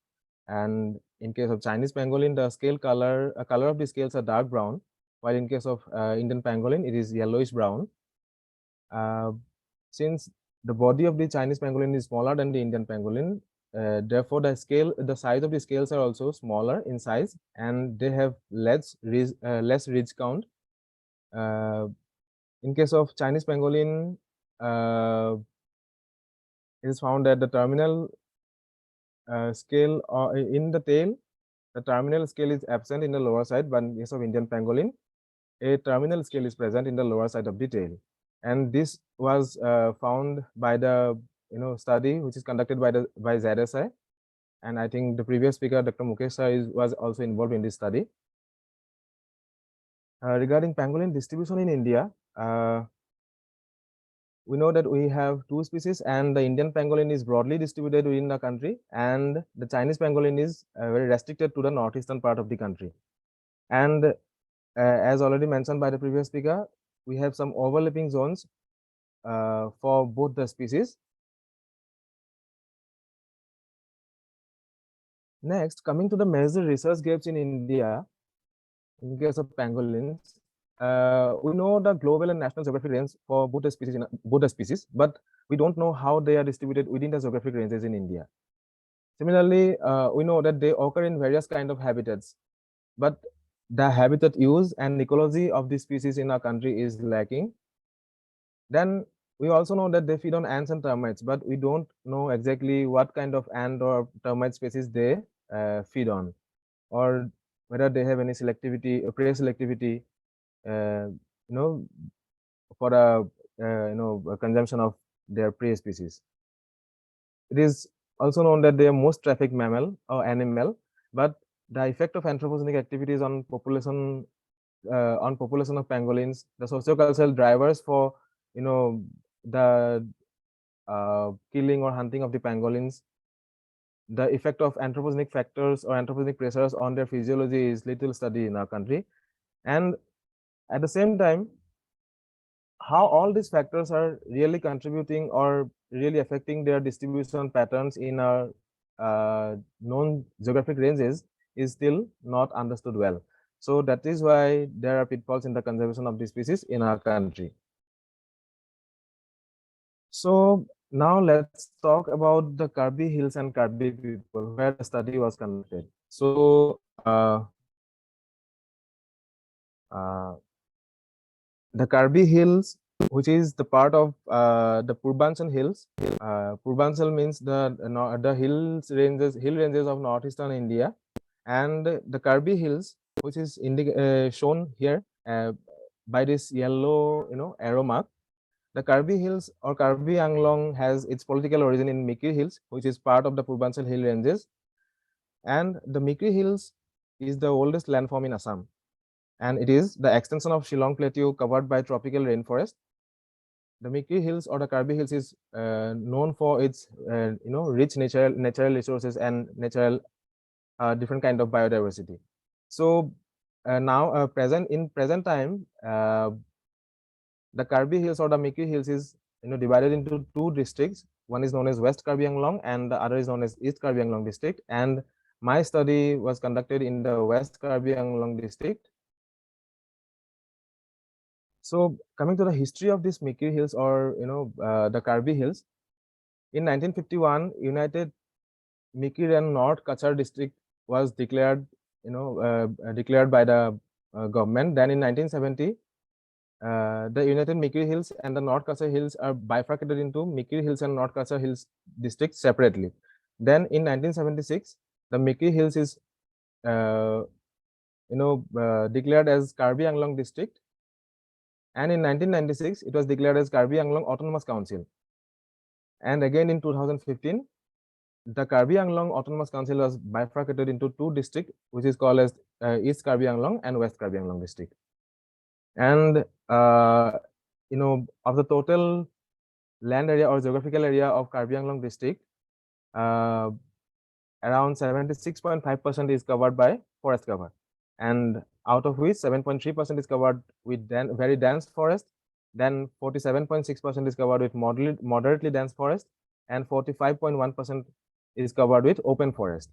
And in case of Chinese pangolin, the color of the scales are dark brown, while in case of Indian pangolin, it is yellowish brown. Since the body of the Chinese pangolin is smaller than the Indian pangolin, therefore the size of the scales are also smaller in size, and they have less ridge count. In case of Chinese pangolin, it is found that the terminal scale in the tail, the terminal scale is absent in the lower side, but in case of Indian pangolin, a terminal scale is present in the lower side of the tail. And this was found by the study which is conducted by ZSI, and I think the previous speaker, Dr. Mukesh was also involved in this study. Regarding pangolin distribution in India, we know that we have 2 species, and the Indian pangolin is broadly distributed within the country, and the Chinese pangolin is very restricted to the northeastern part of the country. And as already mentioned by the previous speaker, we have some overlapping zones for both the species. Next, coming to the major research gaps in India, in case of pangolins, we know the global and national geographic range for both the species, but we don't know how they are distributed within the geographic ranges in India. Similarly, we know that they occur in various kind of habitats, but the habitat use and ecology of the species in our country is lacking. Then we also know that they feed on ants and termites, but we don't know exactly what kind of ant or termite species they feed on, or whether they have any selectivity, prey selectivity, for a consumption of their prey species. It is also known that they are most trafficked mammal or animal, but the effect of anthropogenic activities on population of pangolins, the sociocultural drivers for the killing or hunting of the pangolins, the effect of anthropogenic factors or anthropogenic pressures on their physiology is little studied in our country. And at the same time, how all these factors are really contributing or really affecting their distribution patterns in our known geographic ranges is still not understood well. So that is why there are pitfalls in the conservation of these species in our country. So now let's talk about the Karbi Hills and Karbi people where the study was conducted. So the Karbi Hills, which is the part of the Purbanchal Hills. Purbanchal means the hill ranges of northeastern India, and the Karbi Hills, which is shown here by this yellow arrow mark. The Karbi Hills or Karbi Anglong has its political origin in Mikri Hills, which is part of the Purbanchal Hill ranges, and the Mikri Hills is the oldest landform in Assam, and it is the extension of Shillong Plateau covered by tropical rainforest. The Mikri Hills or the Karbi Hills is known for its rich natural resources and natural different kind of biodiversity. So now present time, the Karbi Hills or the Mikri Hills is divided into two districts. One is known as West Karbi Anglong and the other is known as East Karbi Anglong district. And my study was conducted in the West Karbi Anglong district. So coming to the history of this Mikri Hills or the Karbi Hills, in 1951, United Mikri and North Kachar district was declared declared by the government. Then in 1970, the United Mikri Hills and the North Kachar Hills are bifurcated into Mikri Hills and North Kachar Hills districts separately. Then in 1976, the Mikri Hills is declared as Karbi Anglong district, and in 1996 it was declared as Karbi Anglong Autonomous Council. And again in 2015, the Karbi Anglong Autonomous Council was bifurcated into two districts, which is called as East Karbi Anglong and West Karbi Anglong district. And of the total land area or geographical area of Karbi Anglong district, around 76.5% is covered by forest cover, and out of which 7.3% is covered with very dense forest, then 47.6% is covered with moderately dense forest, and 45.1% is covered with open forest.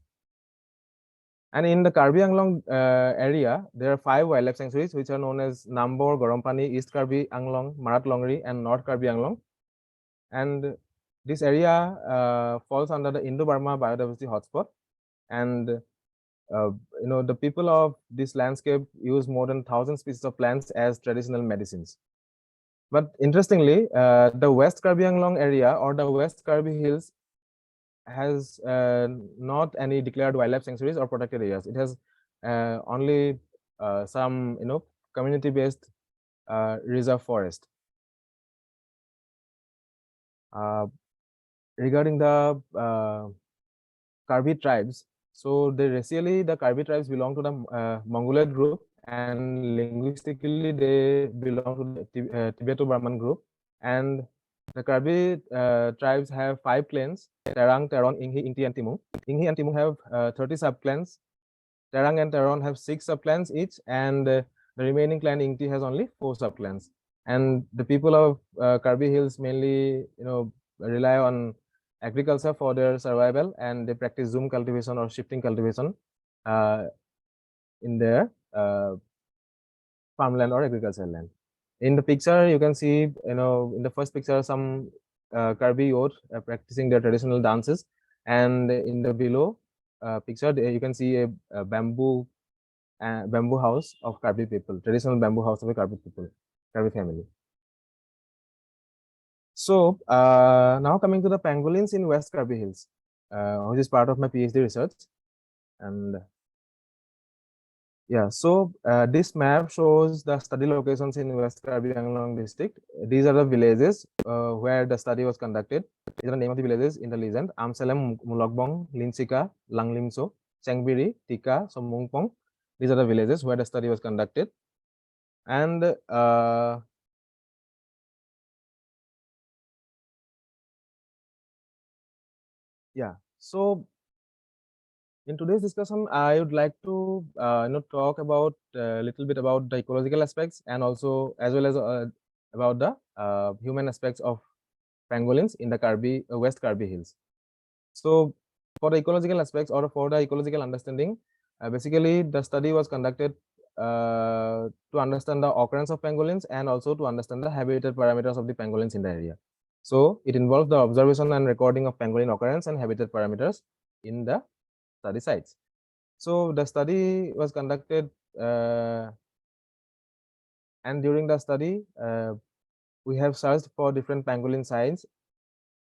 And in the Karbi Anglong area, there are 5 wildlife sanctuaries, which are known as Nambor, Gorompani, East Karbi Anglong, Marat Longri, and North Karbi Anglong. And this area falls under the Indo-Burma biodiversity hotspot. And the people of this landscape use more than 1,000 species of plants as traditional medicines. But interestingly, the West Karbi Anglong area or the West Karbi Hills has not any declared wildlife sanctuaries or protected areas. It has only some community-based reserve forest. Regarding the Karbi tribes, so racially the Karbi tribes belong to the Mongoloid group, and linguistically they belong to the Tibeto-Burman group. And the Karbi tribes have 5 clans: Terang, Teron, Inghi, Inti, and Timung. Inghi and Timung have 30 subclans. Terang and Teron have 6 subclans each, and the remaining clan Ingti has only 4 subclans. And the people of Karbi Hills mainly, rely on agriculture for their survival, and they practice zoom cultivation or shifting cultivation in their farmland or agricultural land. In the picture, you can see, in the first picture, some Karbi youth practicing their traditional dances, and in the below picture, you can see a bamboo house of Karbi people, traditional bamboo house of a Karbi people, Karbi family. So now coming to the pangolins in West Karbi Hills, which is part of my PhD research. And yeah, so this map shows the study locations in West Karbi Anglong district. These are the villages where the study was conducted. These are the name of the villages in the legend: Amsalem, Mulogbong, Linsika, Langlimso, Changbiri, Tika, Somungpong. These are the villages where the study was conducted. And yeah, so in today's discussion, I would like to talk about a little bit about the ecological aspects, and also as well as about the human aspects of pangolins in the West Karbi Hills. So for the ecological aspects, or for the ecological understanding, basically the study was conducted to understand the occurrence of pangolins and also to understand the habitat parameters of the pangolins in the area. So it involves the observation and recording of pangolin occurrence and habitat parameters in the study sites. So the study was conducted, and during the study, we have searched for different pangolin signs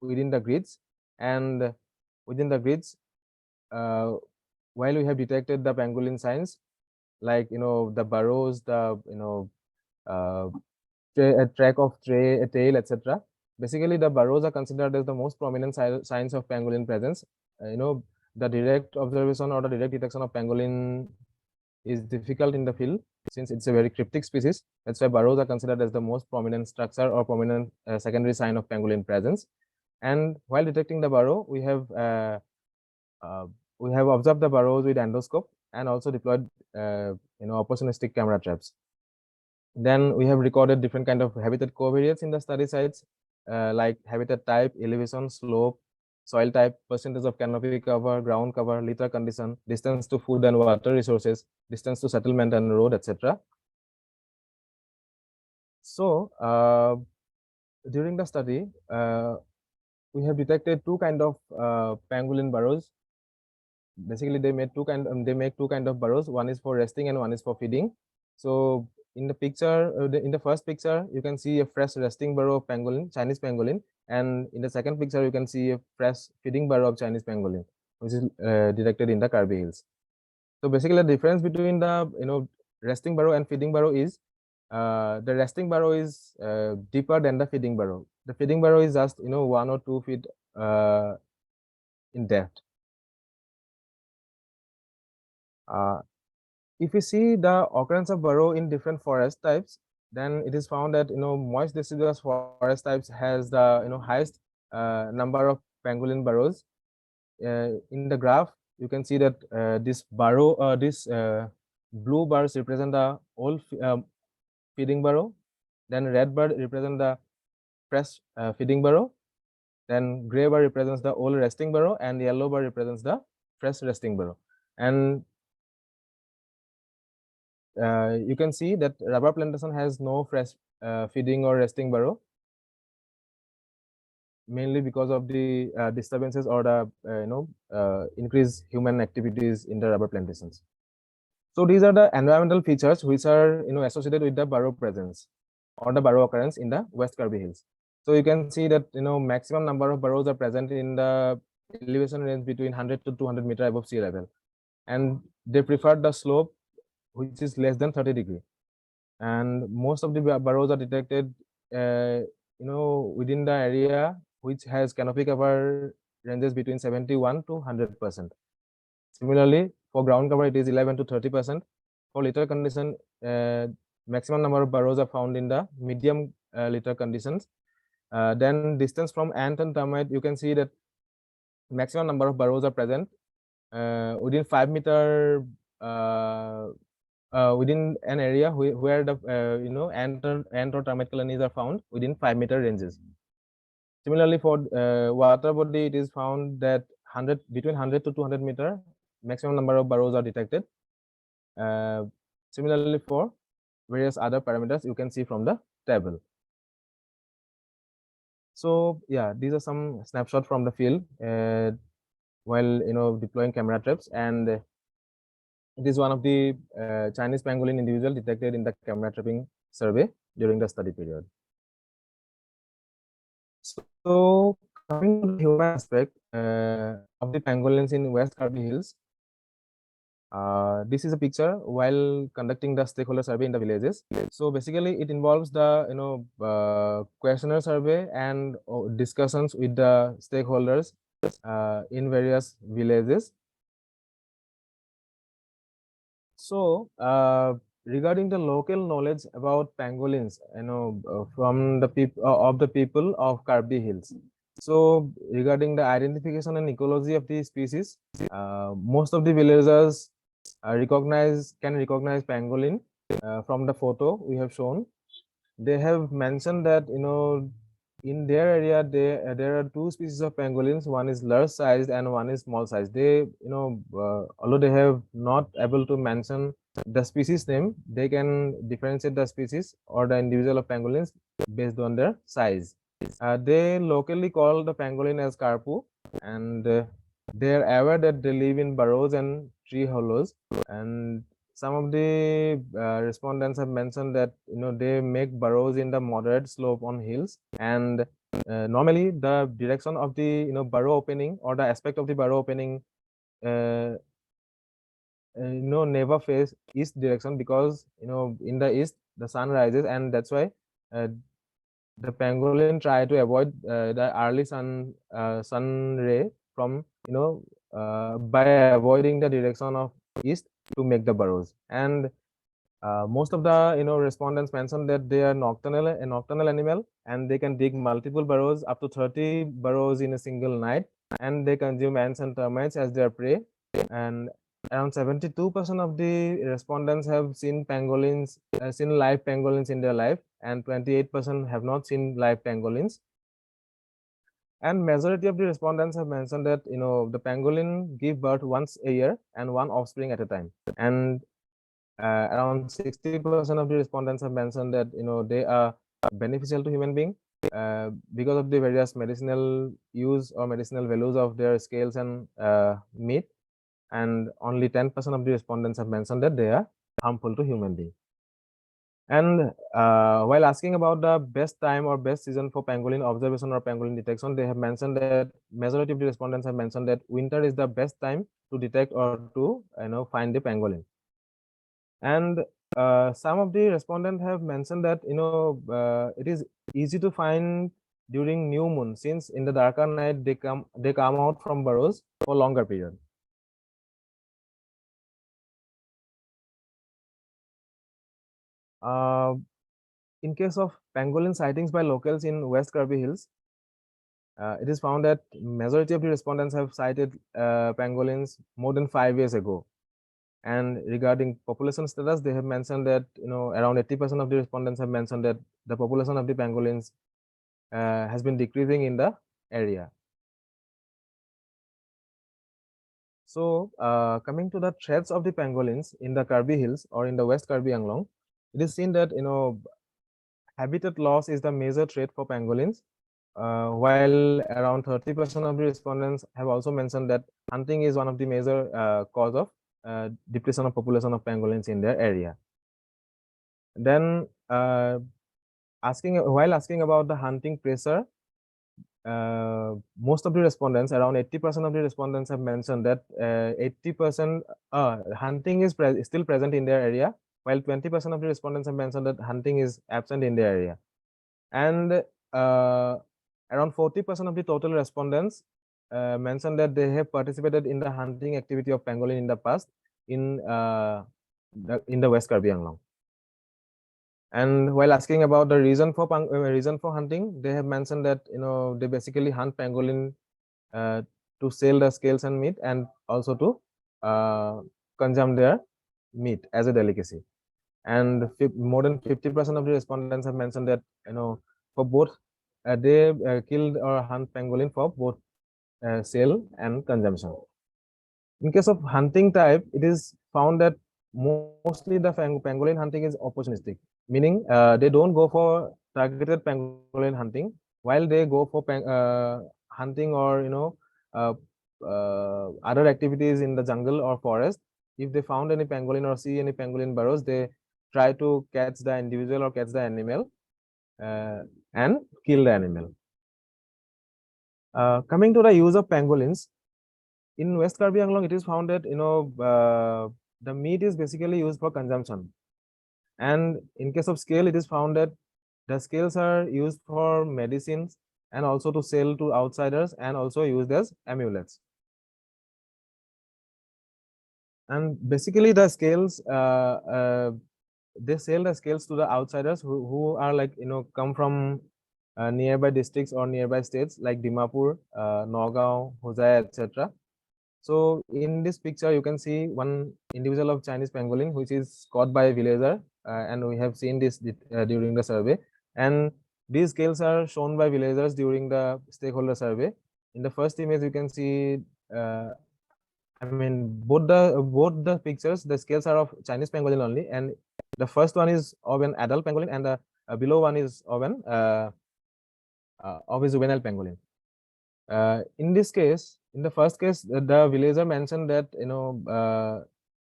within the grids, and within the grids, while we have detected the pangolin signs, like the burrows, the a track of a tail, etc. Basically, the burrows are considered as the most prominent signs of pangolin presence. The direct observation or the direct detection of pangolin is difficult in the field, since it's a very cryptic species. That's why burrows are considered as the most prominent structure or prominent secondary sign of pangolin presence. And while detecting the burrow, we have observed the burrows with endoscope and also deployed opportunistic camera traps. Then we have recorded different kind of habitat covariates in the study sites, like habitat type, elevation, slope, soil type, percentage of canopy cover, ground cover, litter condition, distance to food and water resources, distance to settlement and road, etc. So during the study, we have detected two kind of pangolin burrows. Basically, they make two kind of burrows. One is for resting and one is for feeding. So in the picture, in the first picture, you can see a fresh resting burrow of pangolin, Chinese pangolin, and in the second picture, you can see a fresh feeding burrow of Chinese pangolin, which is detected in the Karbi Hills. So basically, the difference between the resting burrow and feeding burrow is the resting burrow is deeper than the feeding burrow. The feeding burrow is just 1 or 2 feet in depth. If you see the occurrence of burrow in different forest types, then it is found that moist deciduous forest types has the highest number of pangolin burrows. In the graph, you can see that this burrow, this blue bars represent the old feeding burrow. Then red bar represent the fresh feeding burrow. Then gray bar represents the old resting burrow, and yellow bar represents the fresh resting burrow. And you can see that rubber plantation has no fresh feeding or resting burrow, mainly because of the disturbances or the increased human activities in the rubber plantations. So these are the environmental features which are associated with the burrow presence or the burrow occurrence in the West Karbi Hills. So you can see that maximum number of burrows are present in the elevation range between 100 to 200 meter above sea level, and they prefer the slope which is less than 30 degree. And most of the burrows are detected within the area which has canopy cover ranges between 71 to 100%. Similarly, for ground cover, it is 11 to 30%. For litter condition, maximum number of burrows are found in the medium litter conditions. Then distance from ant and termite, you can see that maximum number of burrows are present within 5 meter within an area where the ant or termite colonies are found within 5 meter ranges. Similarly, for water body, it is found that between 100 to 200 meter maximum number of burrows are detected. Similarly, for various other parameters you can see from the table. So yeah, these are some snapshots from the field while deploying camera traps, and it is one of the Chinese pangolin individual detected in the camera trapping survey during the study period. So coming to the human aspect of the pangolins in West Karbi Hills, this is a picture while conducting the stakeholder survey in the villages. So basically, it involves the questionnaire survey and discussions with the stakeholders in various villages. So regarding the local knowledge about pangolins, from the people of Karbi Hills. So regarding the identification and ecology of the species, most of the villagers can recognize pangolin from the photo we have shown. They have mentioned that in their area there are two species of pangolins. One is large sized and one is small sized. They although they have not able to mention the species name, they can differentiate the species or the individual of pangolins based on their size. They locally call the pangolin as karpu, and they're aware that they live in burrows and tree hollows. And some of the respondents have mentioned that they make burrows in the moderate slope on hills, and normally the direction of the burrow opening or the aspect of the burrow opening never face east direction, because in the east the sun rises, and that's why the pangolin try to avoid the early sun ray from by avoiding the direction of east to make the burrows. And most of the respondents mentioned that they are a nocturnal animal, and they can dig multiple burrows, up to 30 burrows in a single night, and they consume ants and termites as their prey. And around 72% of the respondents have seen live pangolins in their life, and 28% have not seen live pangolins. And majority of the respondents have mentioned that the pangolin give birth once a year and one offspring at a time. And around 60% of the respondents have mentioned that they are beneficial to human being because of the various medicinal use or medicinal values of their scales and meat. And only 10% of the respondents have mentioned that they are harmful to human being. And while asking about the best time or best season for pangolin observation or pangolin detection, they have mentioned that majority of the respondents have mentioned that winter is the best time to detect or to find the pangolin. And some of the respondents have mentioned that it is easy to find during new moon, since in the darker night they come out from burrows for longer period. In case of pangolin sightings by locals in West Karbi Hills, it is found that majority of the respondents have sighted pangolins more than 5 years ago. And regarding population status, they have mentioned that around 80% of the respondents have mentioned that the population of the pangolins has been decreasing in the area. So coming to the threats of the pangolins in the Karbi Hills or in the West Karbi Anglong, it is seen that habitat loss is the major threat for pangolins, while around 30% of the respondents have also mentioned that hunting is one of the major cause of depletion of population of pangolins in their area. Then while asking about the hunting pressure, most of the respondents, around 80% of the respondents have mentioned that 80% hunting is still present in their area, while 20% of the respondents have mentioned that hunting is absent in their area. And around 40% of the total respondents mentioned that they have participated in the hunting activity of pangolin in the past in the West Karbi Anglong. And while asking about the reason for hunting, they have mentioned that they basically hunt pangolin to sell the scales and meat, and also to consume their meat as a delicacy. And more than 50% of the respondents have mentioned that for both they killed or hunt pangolin for both sale and consumption. In case of hunting type, it is found that mostly the pangolin hunting is opportunistic, meaning they don't go for targeted pangolin hunting while they go for hunting or uh, other activities in the jungle or forest. If they found any pangolin or see any pangolin burrows, they try to catch the individual or catch the animal and kill the animal. Coming to the use of pangolins, in West Karbi Anglong, it is found that the meat is basically used for consumption, and in case of scale, it is found that the scales are used for medicines and also to sell to outsiders and also used as amulets. And basically, the scales they sell the scales to the outsiders who are like come from nearby districts or nearby states like Dimapur, Nagaon, Hosai, etc. So in this picture, you can see one individual of Chinese pangolin which is caught by a villager, and we have seen this during the survey. And these scales are shown by villagers during the stakeholder survey. In the first image, you can see, I mean, both the pictures, the scales are of Chinese pangolin only, and the first one is of an adult pangolin, and the below one is of a juvenile pangolin. In this case, in the first case, the villager mentioned that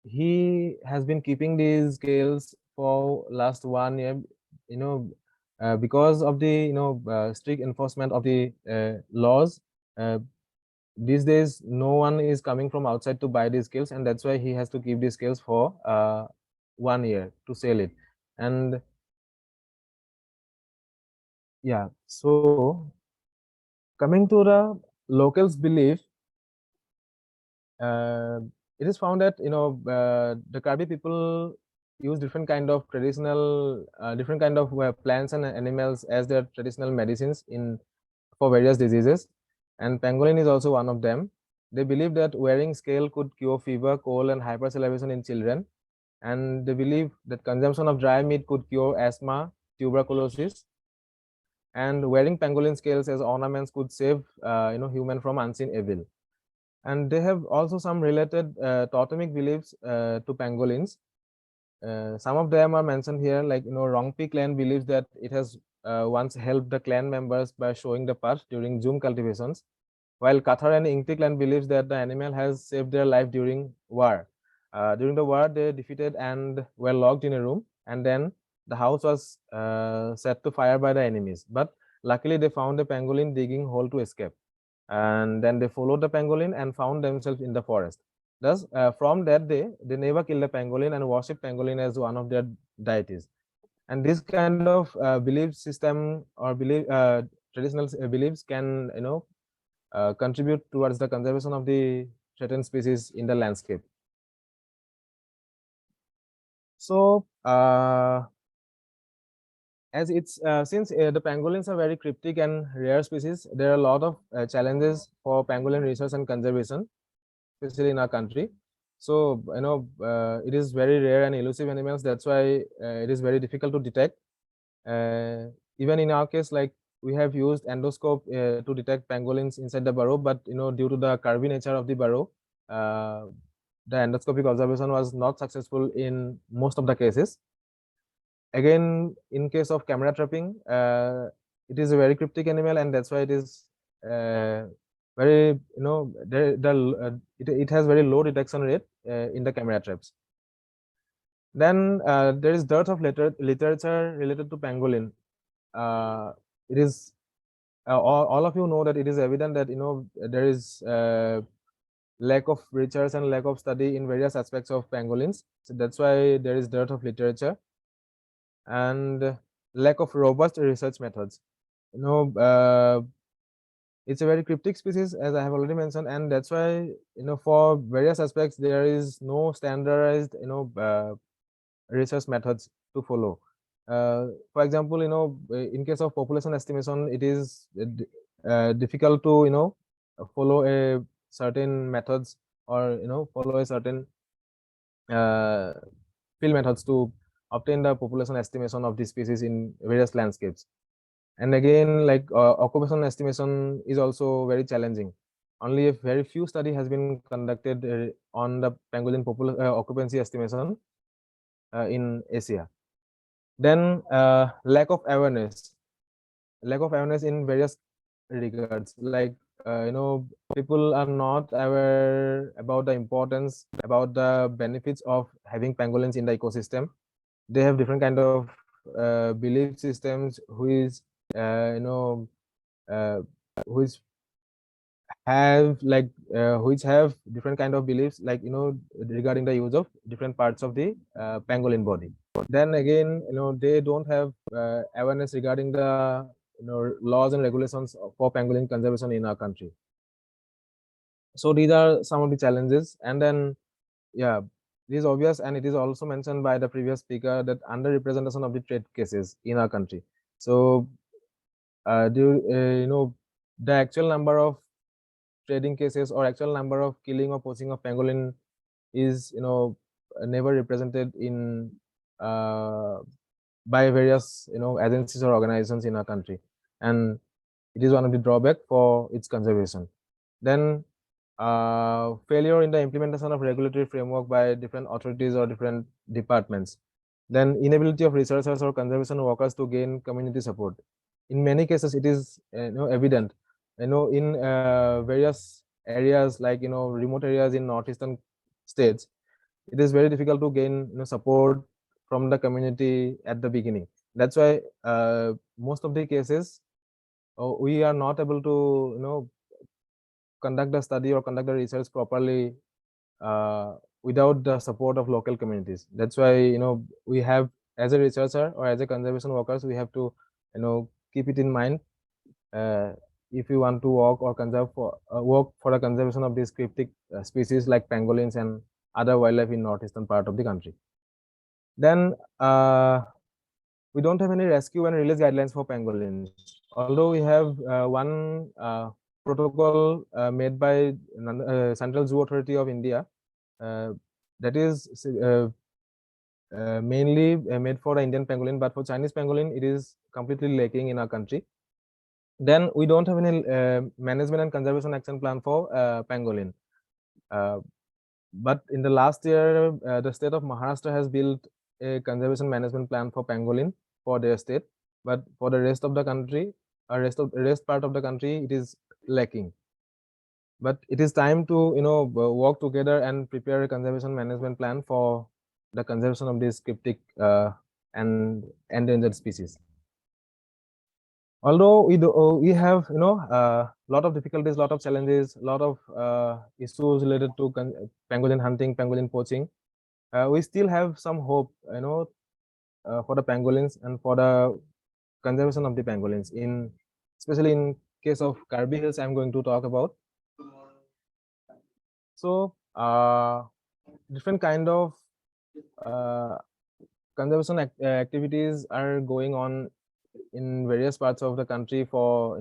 he has been keeping these scales for last 1 year, because of the strict enforcement of the laws. These days, no one is coming from outside to buy these scales, and that's why he has to keep these scales for 1 year to sell it. And yeah, so coming to the locals' belief, it is found that the Karbi people use different kind of traditional, different kind of plants and animals as their traditional medicines for various diseases, and pangolin is also one of them. They believe that wearing scale could cure fever, cold, and hypersalivation in children, and they believe that consumption of dry meat could cure asthma, tuberculosis, and wearing pangolin scales as ornaments could save human from unseen evil. And they have also some related totemic beliefs to pangolins. Some of them are mentioned here, like Rongpi clan believes that it has once helped the clan members by showing the path during Zoom cultivations, while Kathar and Ingti clan believes that the animal has saved their life during war. During the war, they defeated and were locked in a room, and then the house was set to fire by the enemies. But luckily, they found the pangolin digging hole to escape, and then they followed the pangolin and found themselves in the forest. Thus, from that day, they never killed the pangolin and worship pangolin as one of their deities. And this kind of belief system or traditional beliefs can contribute towards the conservation of the threatened species in the landscape. So, as it's since the pangolins are very cryptic and rare species, there are a lot of challenges for pangolin research and conservation, especially in our country. So it is very rare and elusive animals. That's why it is very difficult to detect. Even in our case, like we have used endoscope to detect pangolins inside the burrow, but due to the curvy nature of the burrow, the endoscopic observation was not successful in most of the cases. Again, in case of camera trapping, it is a very cryptic animal, and that's why it is very it has very low detection rate in the camera traps. Then there is dearth of literature related to pangolin. It is all of you know that it is evident that there is lack of research and lack of study in various aspects of pangolins. So that's why there is dearth of literature and lack of robust research methods. It's a very cryptic species, as I have already mentioned, and that's why for various aspects there is no standardized research methods to follow. For example, in case of population estimation, it is difficult to follow a certain methods or follow a certain field methods to obtain the population estimation of this species in various landscapes. And again, like occupation estimation is also very challenging. only a very few study has been conducted on the pangolin occupancy estimation in Asia. Then lack of awareness in various regards, like people are not aware about the importance, about the benefits of having pangolins in the ecosystem. They have different kind of belief systems, which which have which have different kind of beliefs, like regarding the use of different parts of the pangolin body. Then again, they don't have awareness regarding the laws and regulations for pangolin conservation in our country. So these are some of the challenges. And then, yeah, it is obvious, and it is also mentioned by the previous speaker, that underrepresentation of the trade cases in our country. So the actual number of trading cases or actual number of killing or poaching of pangolin is never represented in by various agencies or organizations in our country, and it is one of the drawback for its conservation. Then failure in the implementation of regulatory framework by different authorities or different departments. Then inability of researchers or conservation workers to gain community support. In many cases, it is evident in various areas, like remote areas in northeastern states, it is very difficult to gain support from the community at the beginning. That's why most of the cases we are not able to conduct the study or conduct the research properly without the support of local communities. That's why we have, as a researcher or as a conservation workers, we have to keep it in mind if you want to work or conserve for work for the conservation of these cryptic species like pangolins and other wildlife in northeastern part of the country. Then we don't have any rescue and release guidelines for pangolins, although we have one protocol made by Central Zoo Authority of India that is mainly made for the Indian pangolin, but for Chinese pangolin, it is completely lacking in our country. Then we don't have any management and conservation action plan for pangolin. But in the last year, the state of Maharashtra has built a conservation management plan for pangolin for their state. But for the rest of the country, rest part of the country, it is lacking. But it is time to work together and prepare a conservation management plan for the conservation of these cryptic and endangered species. Although we have lot of difficulties, lot of challenges, lot of issues related to pangolin hunting, pangolin poaching, we still have some hope for the pangolins and for the conservation of the pangolins, in especially in case of Karbi Hills I'm going to talk about. So different kind of conservation activities are going on in various parts of the country for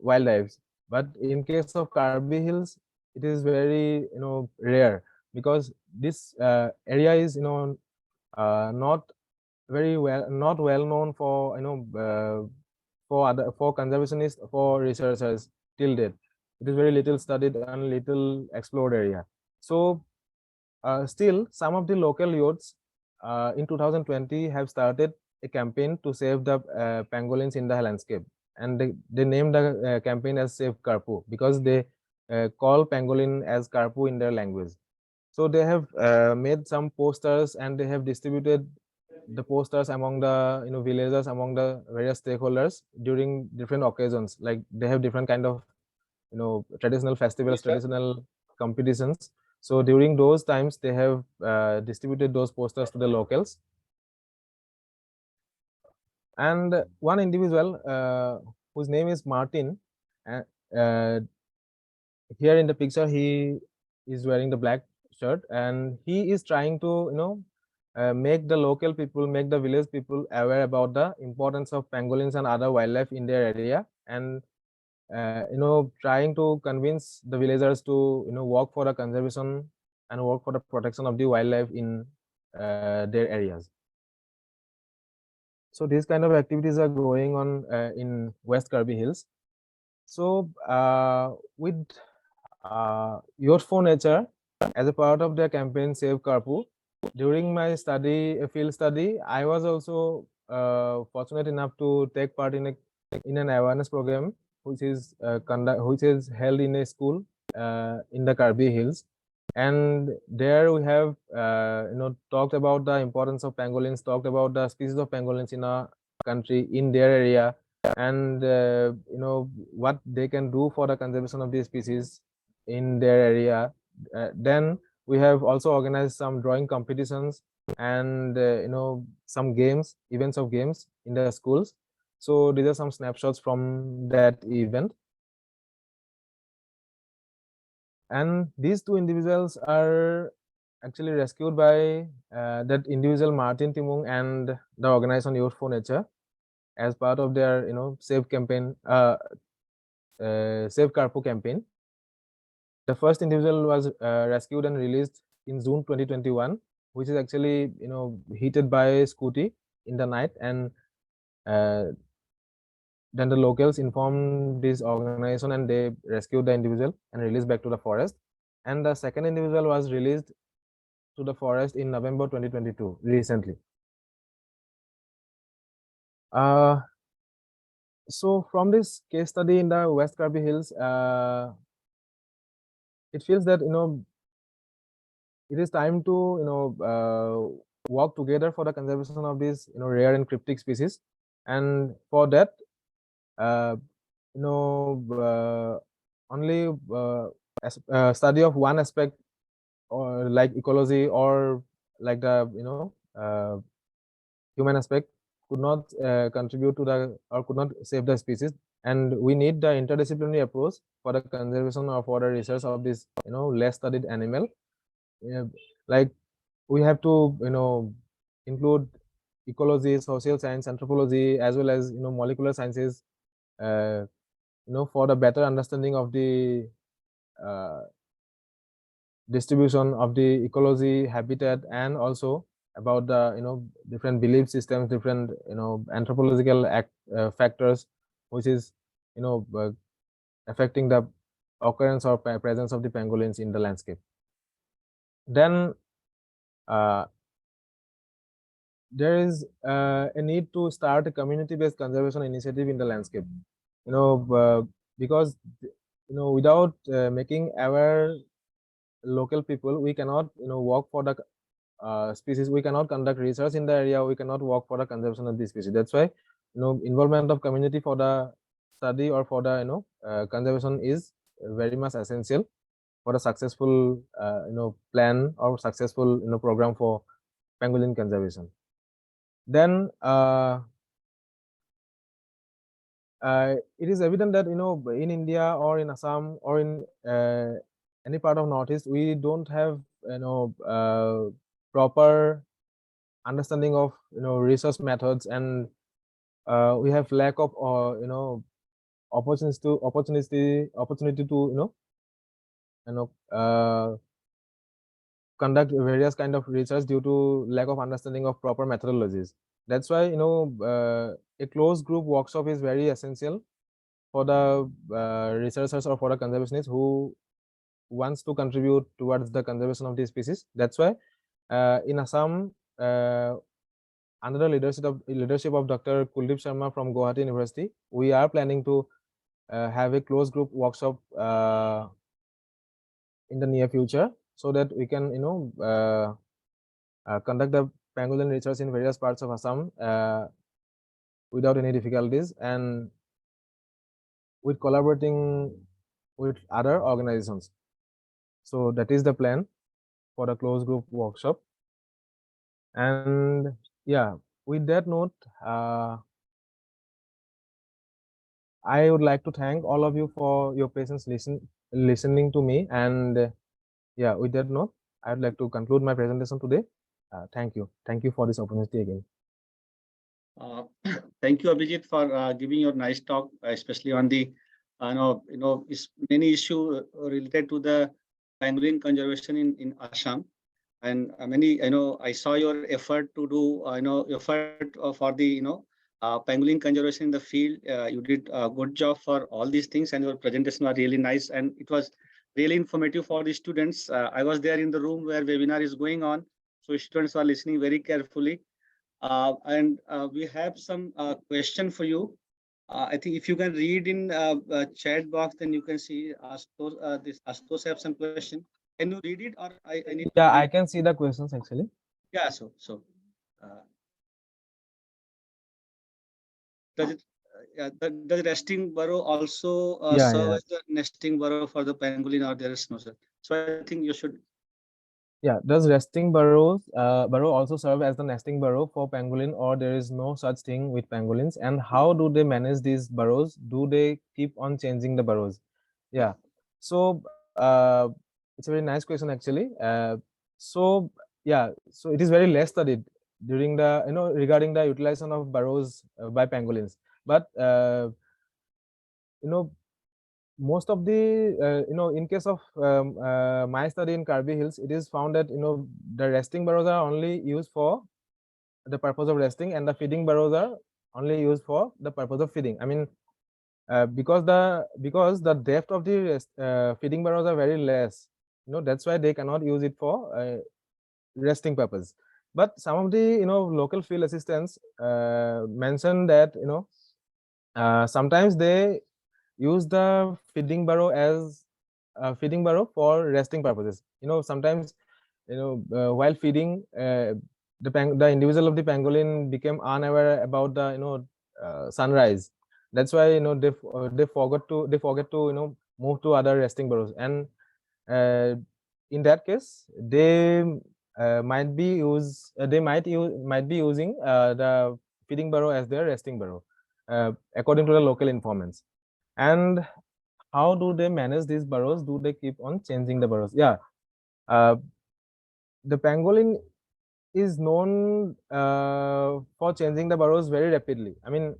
wildlife. But in case of Karbi Hills, it is very rare, because this area is not well known for for conservationists, for researchers till date. It is very little studied and little explored area. So still, some of the local youths in 2020 have started a campaign to save the pangolins in the landscape, and they named the campaign as Save Karpu, because they call pangolin as Karpu in their language. So they have made some posters, and they have distributed the posters among the villagers, among the various stakeholders during different occasions. Like they have different kind of traditional festivals, traditional competitions. So during those times, they have distributed those posters to the locals. And one individual whose name is Martin, here in the picture, he is wearing the black shirt, and he is trying to make the local people, make the village people aware about the importance of pangolins and other wildlife in their area, and trying to convince the villagers to work for the conservation and work for the protection of the wildlife in their areas. So these kind of activities are going on in West Karbi Hills. So with Youth for Nature as a part of the campaign Save Karpu, during my field study, I was also fortunate enough to take part in an awareness program which is held in a school in the Karbi Hills, and there we have talked about the importance of pangolins, talked about the species of pangolins in our country, in their area, and what they can do for the conservation of these species in their area. Then we have also organized some drawing competitions and some events of games in the schools. So these are some snapshots from that event. And these two individuals are actually rescued by that individual Martin Timung and the organization Youth for Nature as part of their Save campaign, Save Karpu campaign. The first individual was rescued and released in June 2021, which is actually heated by a scooty in the night, and then the locals informed this organization and they rescued the individual and released back to the forest. And the second individual was released to the forest in November 2022, recently. So from this case study in the West Karbi Hills, it feels that it is time to work together for the conservation of these rare and cryptic species. And for that, only study of one aspect, or like ecology, or like the human aspect, could not contribute to or could not save the species. And we need the interdisciplinary approach for the conservation or for the research of this less studied animal. Like we have to include ecology, social science, anthropology, as well as molecular sciences, for the better understanding of the distribution of the ecology, habitat, and also about the different belief systems, different anthropological factors, which is affecting the occurrence or presence of the pangolins in the landscape. Then there is a need to start a community-based conservation initiative in the landscape. Because without making aware local people, we cannot work for the species. We cannot conduct research in the area. We cannot work for the conservation of the species. That's why involvement of community for the study or for the conservation is very much essential for a successful plan or successful program for pangolin conservation. Then it is evident that in India or in Assam or in any part of Northeast, we don't have proper understanding of research methods, and we have lack of opportunity to conduct various kind of research due to lack of understanding of proper methodologies. That's why a closed group workshop is very essential for the researchers or for the conservationists who wants to contribute towards the conservation of these species. That's why in Assam, under the leadership of Dr. Kuldeep Sharma from Guwahati University, we are planning to have a closed group workshop in the near future, so that we can conduct the pangolin research in various parts of Assam without any difficulties, and with collaborating with other organizations. So that is the plan for the closed group workshop. And yeah, with that note, I would like to thank all of you for your patience listening to me. And yeah, with that note, I would like to conclude my presentation today. Thank you. Thank you for this opportunity again. Thank you, Abhijit, for giving your nice talk, especially on the many issue related to the pangolin conservation in Assam, and many I saw your effort to do effort for the pangolin conservation in the field. You did a good job for all these things, and your presentation was really nice, and it was really informative for the students. I was there in the room where webinar is going on, so students are listening very carefully. And we have some question for you. I think if you can read in chat box, then you can see Astos have some question. Can you read it, or I need to Yeah, read? I can see the questions actually. Yeah, uh, does it does resting burrow also Yeah, serve yeah. as the nesting burrow for the pangolin, or there is no sir? So I think you should. Yeah, does resting burrow also serve as the nesting burrow for pangolin, or there is no such thing with pangolins? And how do they manage these burrows? Do they keep on changing the burrows? Yeah. So it's a very nice question actually. So yeah, so it is very less studied during the regarding the utilization of burrows by pangolins, but you know most of the in case of my study in Karbi Hills, it is found that the resting burrows are only used for the purpose of resting, and the feeding burrows are only used for the purpose of feeding. I mean, because the depth of the feeding burrows are very less, that's why they cannot use it for resting purpose. But some of the local field assistants mentioned that sometimes they use the feeding burrow as a feeding burrow for resting purposes. Sometimes while feeding, the individual of the pangolin became unaware about the sunrise. That's why they forget to move to other resting burrows, and in that case they might be using the feeding burrow as their resting burrow, according to the local informants. And how do they manage these burrows? Do they keep on changing the burrows? Yeah, uh, the pangolin is known for changing the burrows very rapidly. I mean,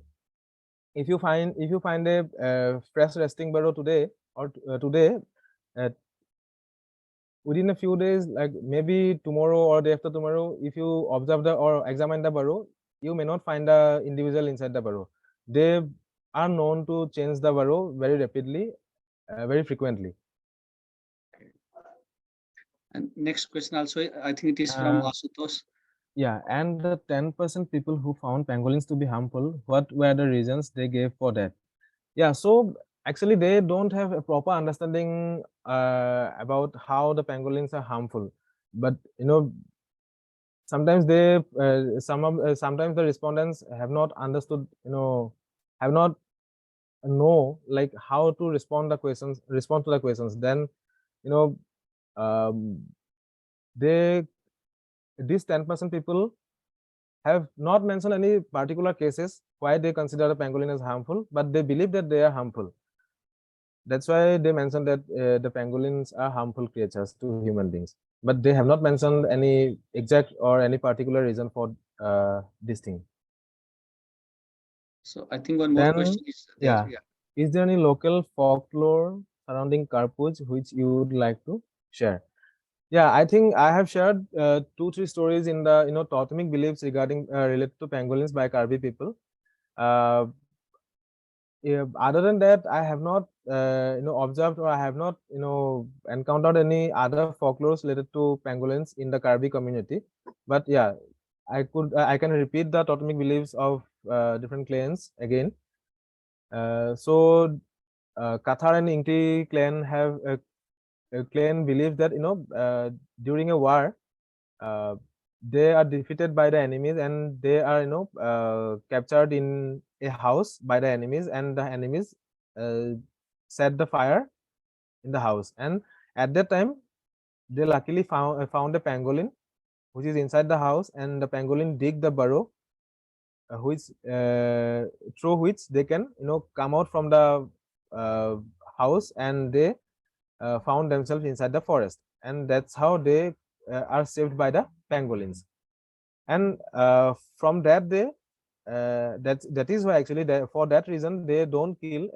if you find a fresh resting burrow today, or today, uh, within a few days, like maybe tomorrow or day after tomorrow, if you observe or examine the burrow, you may not find the individual inside the burrow. They are known to change the burrow very rapidly, very frequently. And next question also, I think it is from Uh, Asutosh. Yeah, and the 10% people who found pangolins to be harmful, what were the reasons they gave for that? Yeah, so actually they don't have a proper understanding about how the pangolins are harmful. But sometimes sometimes the respondents have not understood, have not know like how to respond to the questions. Then you know um, they these 10% people have not mentioned any particular cases why they consider the pangolin as harmful, but they believe that they are harmful. That's why they mentioned that the pangolins are harmful creatures to human beings, but they have not mentioned any exact or any particular reason for this thing. So I think one more Then, question is there. yeah, Yeah. is there any local folklore surrounding Karpuj which you would like to share? Yeah, I think I have shared 2-3 stories in the totemic beliefs regarding related to pangolins by Karbi people. Uh, yeah, other than that, I have not observed, or I have not encountered any other folklores related to pangolins in the Karbi community. But yeah, I can repeat the totemic beliefs of different clans again. So Kathar and Inti clan have a clan believes that during a war, uh, they are defeated by the enemies, and they are captured in a house by the enemies, and the enemies uh, set the fire in the house. And at that time they luckily found a pangolin which is inside the house, and the pangolin dig the burrow, which through which they can come out from the uh, house, and they found themselves inside the forest, and that's how they are saved by the pangolins. And from that day, that is why actually for that reason they don't kill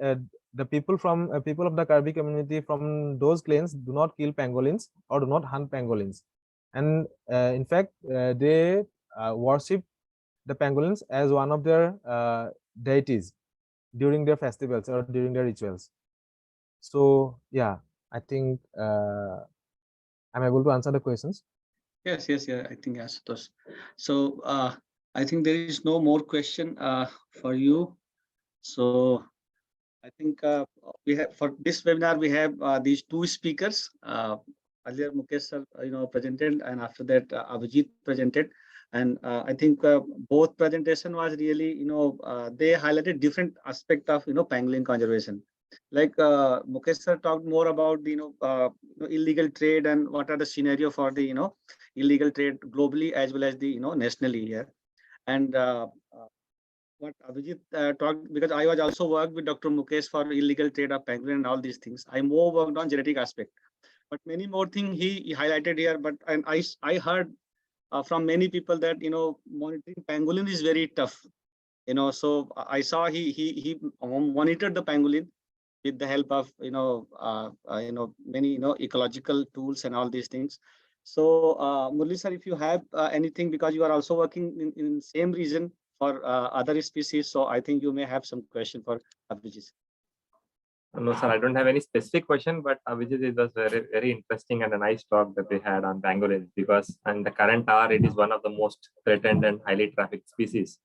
the people of the Karbi community from those clans do not kill pangolins or do not hunt pangolins. And in fact they worship the pangolins as one of their deities during their festivals or during their rituals. So yeah, I think I'm able to answer the questions. Yes, yes, yeah, I think yes, those. So I think there is no more question for you. So I think we have for this webinar we have these two speakers. Earlier Mukesh sir, presented, and after that Abhijit presented. And I think both presentation was really, they highlighted different aspect of pangolin conservation. Like Mukesh sir talked more about the illegal trade and what are the scenario for the illegal trade globally as well as the nationally here. And what Abhijit talked, because I was also worked with Dr. Mukesh for illegal trade of pangolin and all these things. I more worked on genetic aspect, but many more things he highlighted here. But and I heard from many people that monitoring pangolin is very tough. So I saw he monitored the pangolin with the help of many ecological tools and all these things. So Murli sir, if you have anything, because you are also working in same region for other species, so I think you may have some question for Abhijit. No, sir, I don't have any specific question, but Abhijit, it was very, very interesting and a nice talk that we had on pangolins, because in the current hour, it is one of the most threatened and highly trafficked species.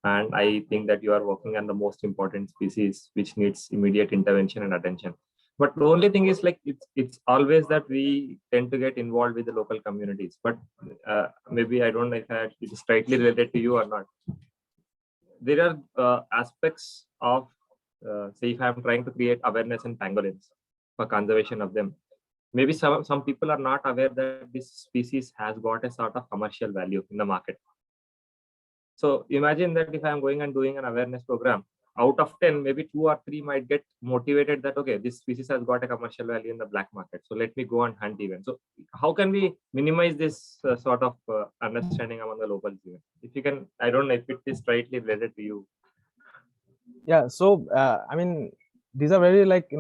And I think that you are working on the most important species, which needs immediate intervention and attention. But the only thing is, like, it's always that we tend to get involved with the local communities. But maybe I don't know if it is strictly related to you or not. There are aspects of say if I'm trying to create awareness in pangolins for conservation of them, maybe some people are not aware that this species has got a sort of commercial value in the market. So imagine that if I'm going and doing an awareness program, out of 10, maybe 2 or 3 might get motivated that, okay, this species has got a commercial value in the black market, so let me go and hunt even. So how can we minimize this sort of understanding among the locals here? If you can, I don't know if it is rightly related to you. Yeah, so I mean, these are very, like, I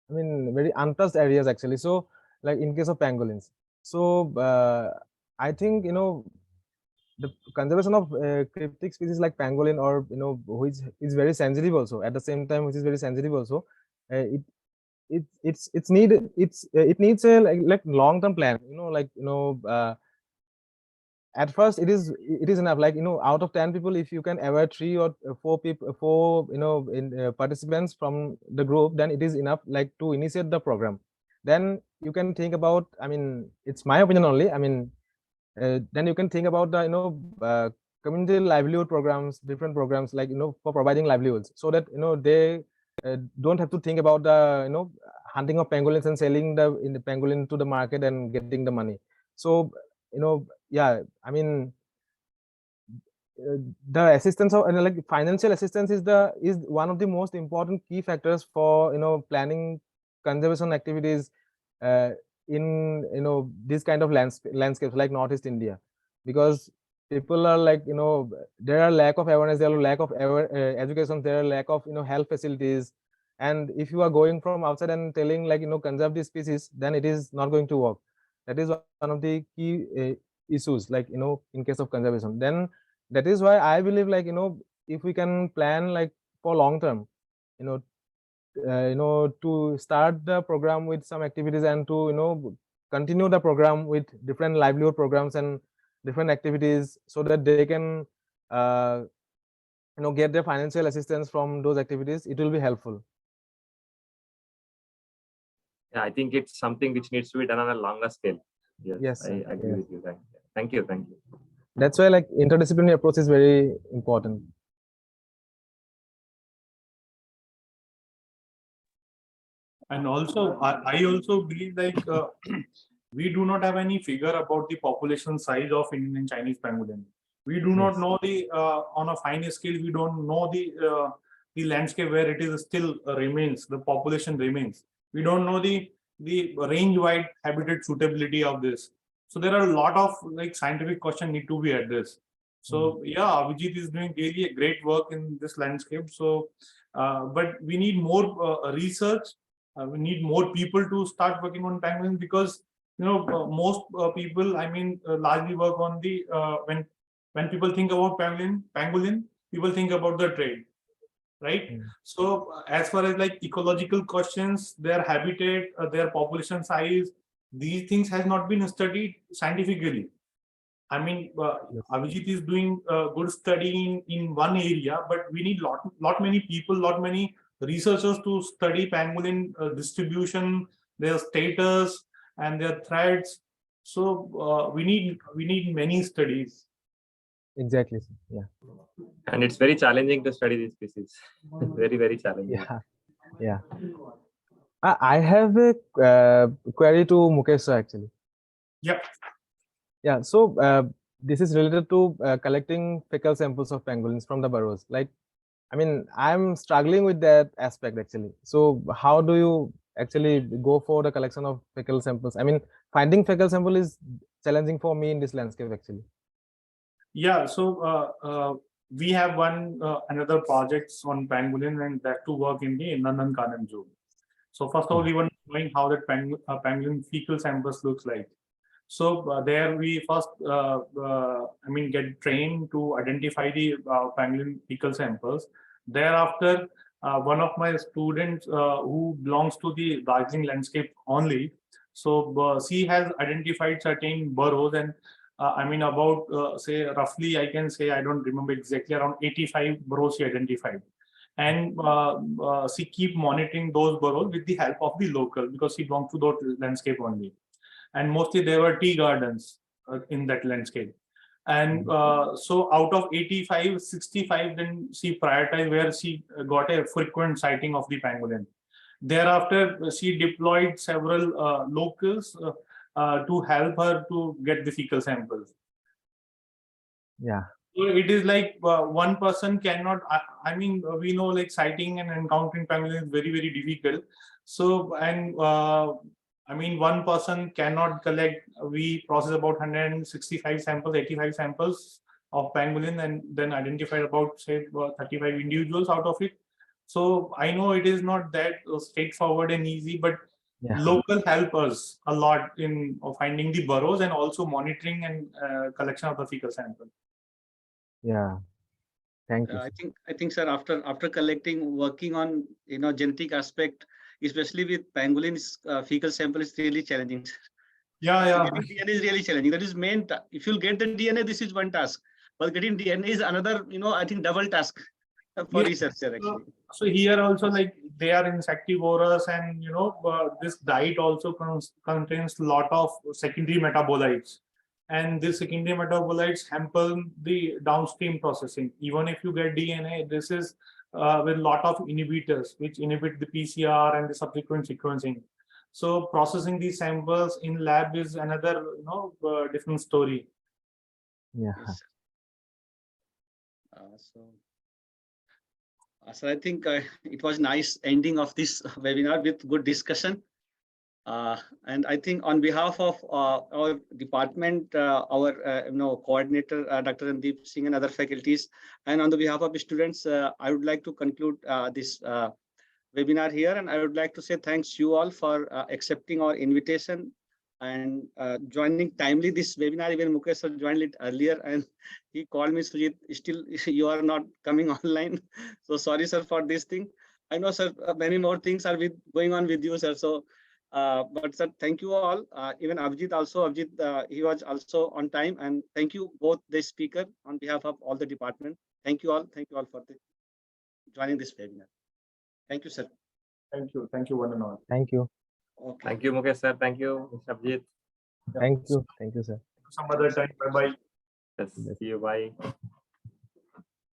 mean, very untouched areas actually. So like in case of pangolins, so I think the conservation of cryptic species like pangolin, or which is very sensitive also, at the same time which is very sensitive also, it needs a like long-term plan, like at first it is enough, like out of 10 people, if you can avoid 3 or 4 people, participants from the group, then it is enough, like, to initiate the program. Then you can think about, I mean, it's my opinion only, I mean, then you can think about the community livelihood programs, different programs, like for providing livelihoods, so that they don't have to think about the hunting of pangolins and selling the pangolin to the market and getting the money. So yeah, I mean, the assistance of like financial assistance is one of the most important key factors for planning conservation activities in this kind of landscapes like Northeast India, because people are like there are lack of awareness, there are lack of education, there are lack of health facilities, and if you are going from outside and telling like conserve this species, then it is not going to work. That is one of the key issues, like in case of conservation. Then that is why I believe, like if we can plan like for long term, to start the program with some activities, and to continue the program with different livelihood programs and different activities, so that they can get their financial assistance from those activities, it will be helpful. Yeah, I think it's something which needs to be done on a longer scale. Yes, I agree with you. Thank you. That's why like interdisciplinary approach is very important. And also, I also believe, like, we do not have any figure about the population size of Indian and Chinese pangolin. We do not know the on a fine scale. We don't know the landscape where it is still remains. The population remains. We don't know the range-wide habitat suitability of this. So there are a lot of like scientific questions need to be addressed. So yeah, Abhijit is doing really a great work in this landscape. So, but we need more research. We need more people to start working on pangolins, because most people, I mean, largely work on the when when people think about pangolin, people think about the trade, right? Mm. So as far as like ecological questions, their habitat, their population size, these things has not been studied scientifically. I mean, Yes. Abhijit is doing good study in one area, but we need lot many people, lot many researchers to study pangolin distribution, their status, and their threats. So we need many studies. Exactly, sir. Yeah. And it's very challenging to study these species. Very, very challenging. Yeah. Yeah. I have a query to Mukesh sir, actually. Yep. Yeah. So this is related to collecting fecal samples of pangolins from the burrows. Like, I mean, I'm struggling with that aspect actually. So how do you actually go for the collection of fecal samples? I mean, finding fecal sample is challenging for me in this landscape actually. Yeah. So we have another projects on pangolin, and that to work in the Nandankanan Zoo. So first of all, we were knowing how that pangolin fecal samples looks like. So there we first, get trained to identify the pangolin fecal samples. Thereafter, one of my students who belongs to the Darjeeling landscape only, so she has identified certain burrows, and about say roughly, I can say I don't remember exactly, around 85 burrows she identified. And she keep monitoring those burrows with the help of the local, because she belongs to those landscape only. And mostly there were tea gardens in that landscape. And so out of 85, 65, then she prioritized where she got a frequent sighting of the pangolin. Thereafter, she deployed several locals to help her to get the fecal samples. Yeah. So it is like one person cannot, we know like sighting and encountering pangolin is very, very difficult. So, and one person cannot collect, we process about 165 samples, 85 samples of pangolin, and then identified about say 35 individuals out of it. So I know it is not that straightforward and easy, but Yeah. local help us a lot in finding the burrows and also monitoring and collection of the fecal sample. Yeah. Thank you. I think, sir, after collecting, working on genetic aspect, especially with pangolins, fecal sample is really challenging. Yeah, So yeah. getting DNA is really challenging. That is main. If you'll get the DNA, this is one task, but getting DNA is another. I think double task for Yeah. researcher actually. So here also, like, they are insectivorous, and this diet also contains a lot of secondary metabolites, and these secondary metabolites hamper the downstream processing. Even if you get DNA, this is with a lot of inhibitors which inhibit the PCR and the subsequent sequencing. So processing these samples in lab is another different story. Yeah. Yes, so I think it was nice ending of this webinar with good discussion. And I think on behalf of our department, our coordinator, Dr. Randeep Singh, and other faculties, and on the behalf of the students, I would like to conclude this webinar here. And I would like to say thanks you all for accepting our invitation and joining timely this webinar. Even Mukesh sir joined it earlier, and he called me, Sujit, still you are not coming online. So sorry, sir, for this thing. I know, sir, many more things are going on with you, sir. So but sir, thank you all. Even Abhijit also, he was also on time, and thank you both the speaker on behalf of all the department. Thank you all for joining this webinar. Thank you, sir. Thank you, one and all. Thank you. Okay. Thank you, Mukesh sir. Thank you, Mr. Abhijit. Thank you. Thank you, sir. Some other time. Bye bye. Yes, see you. Bye.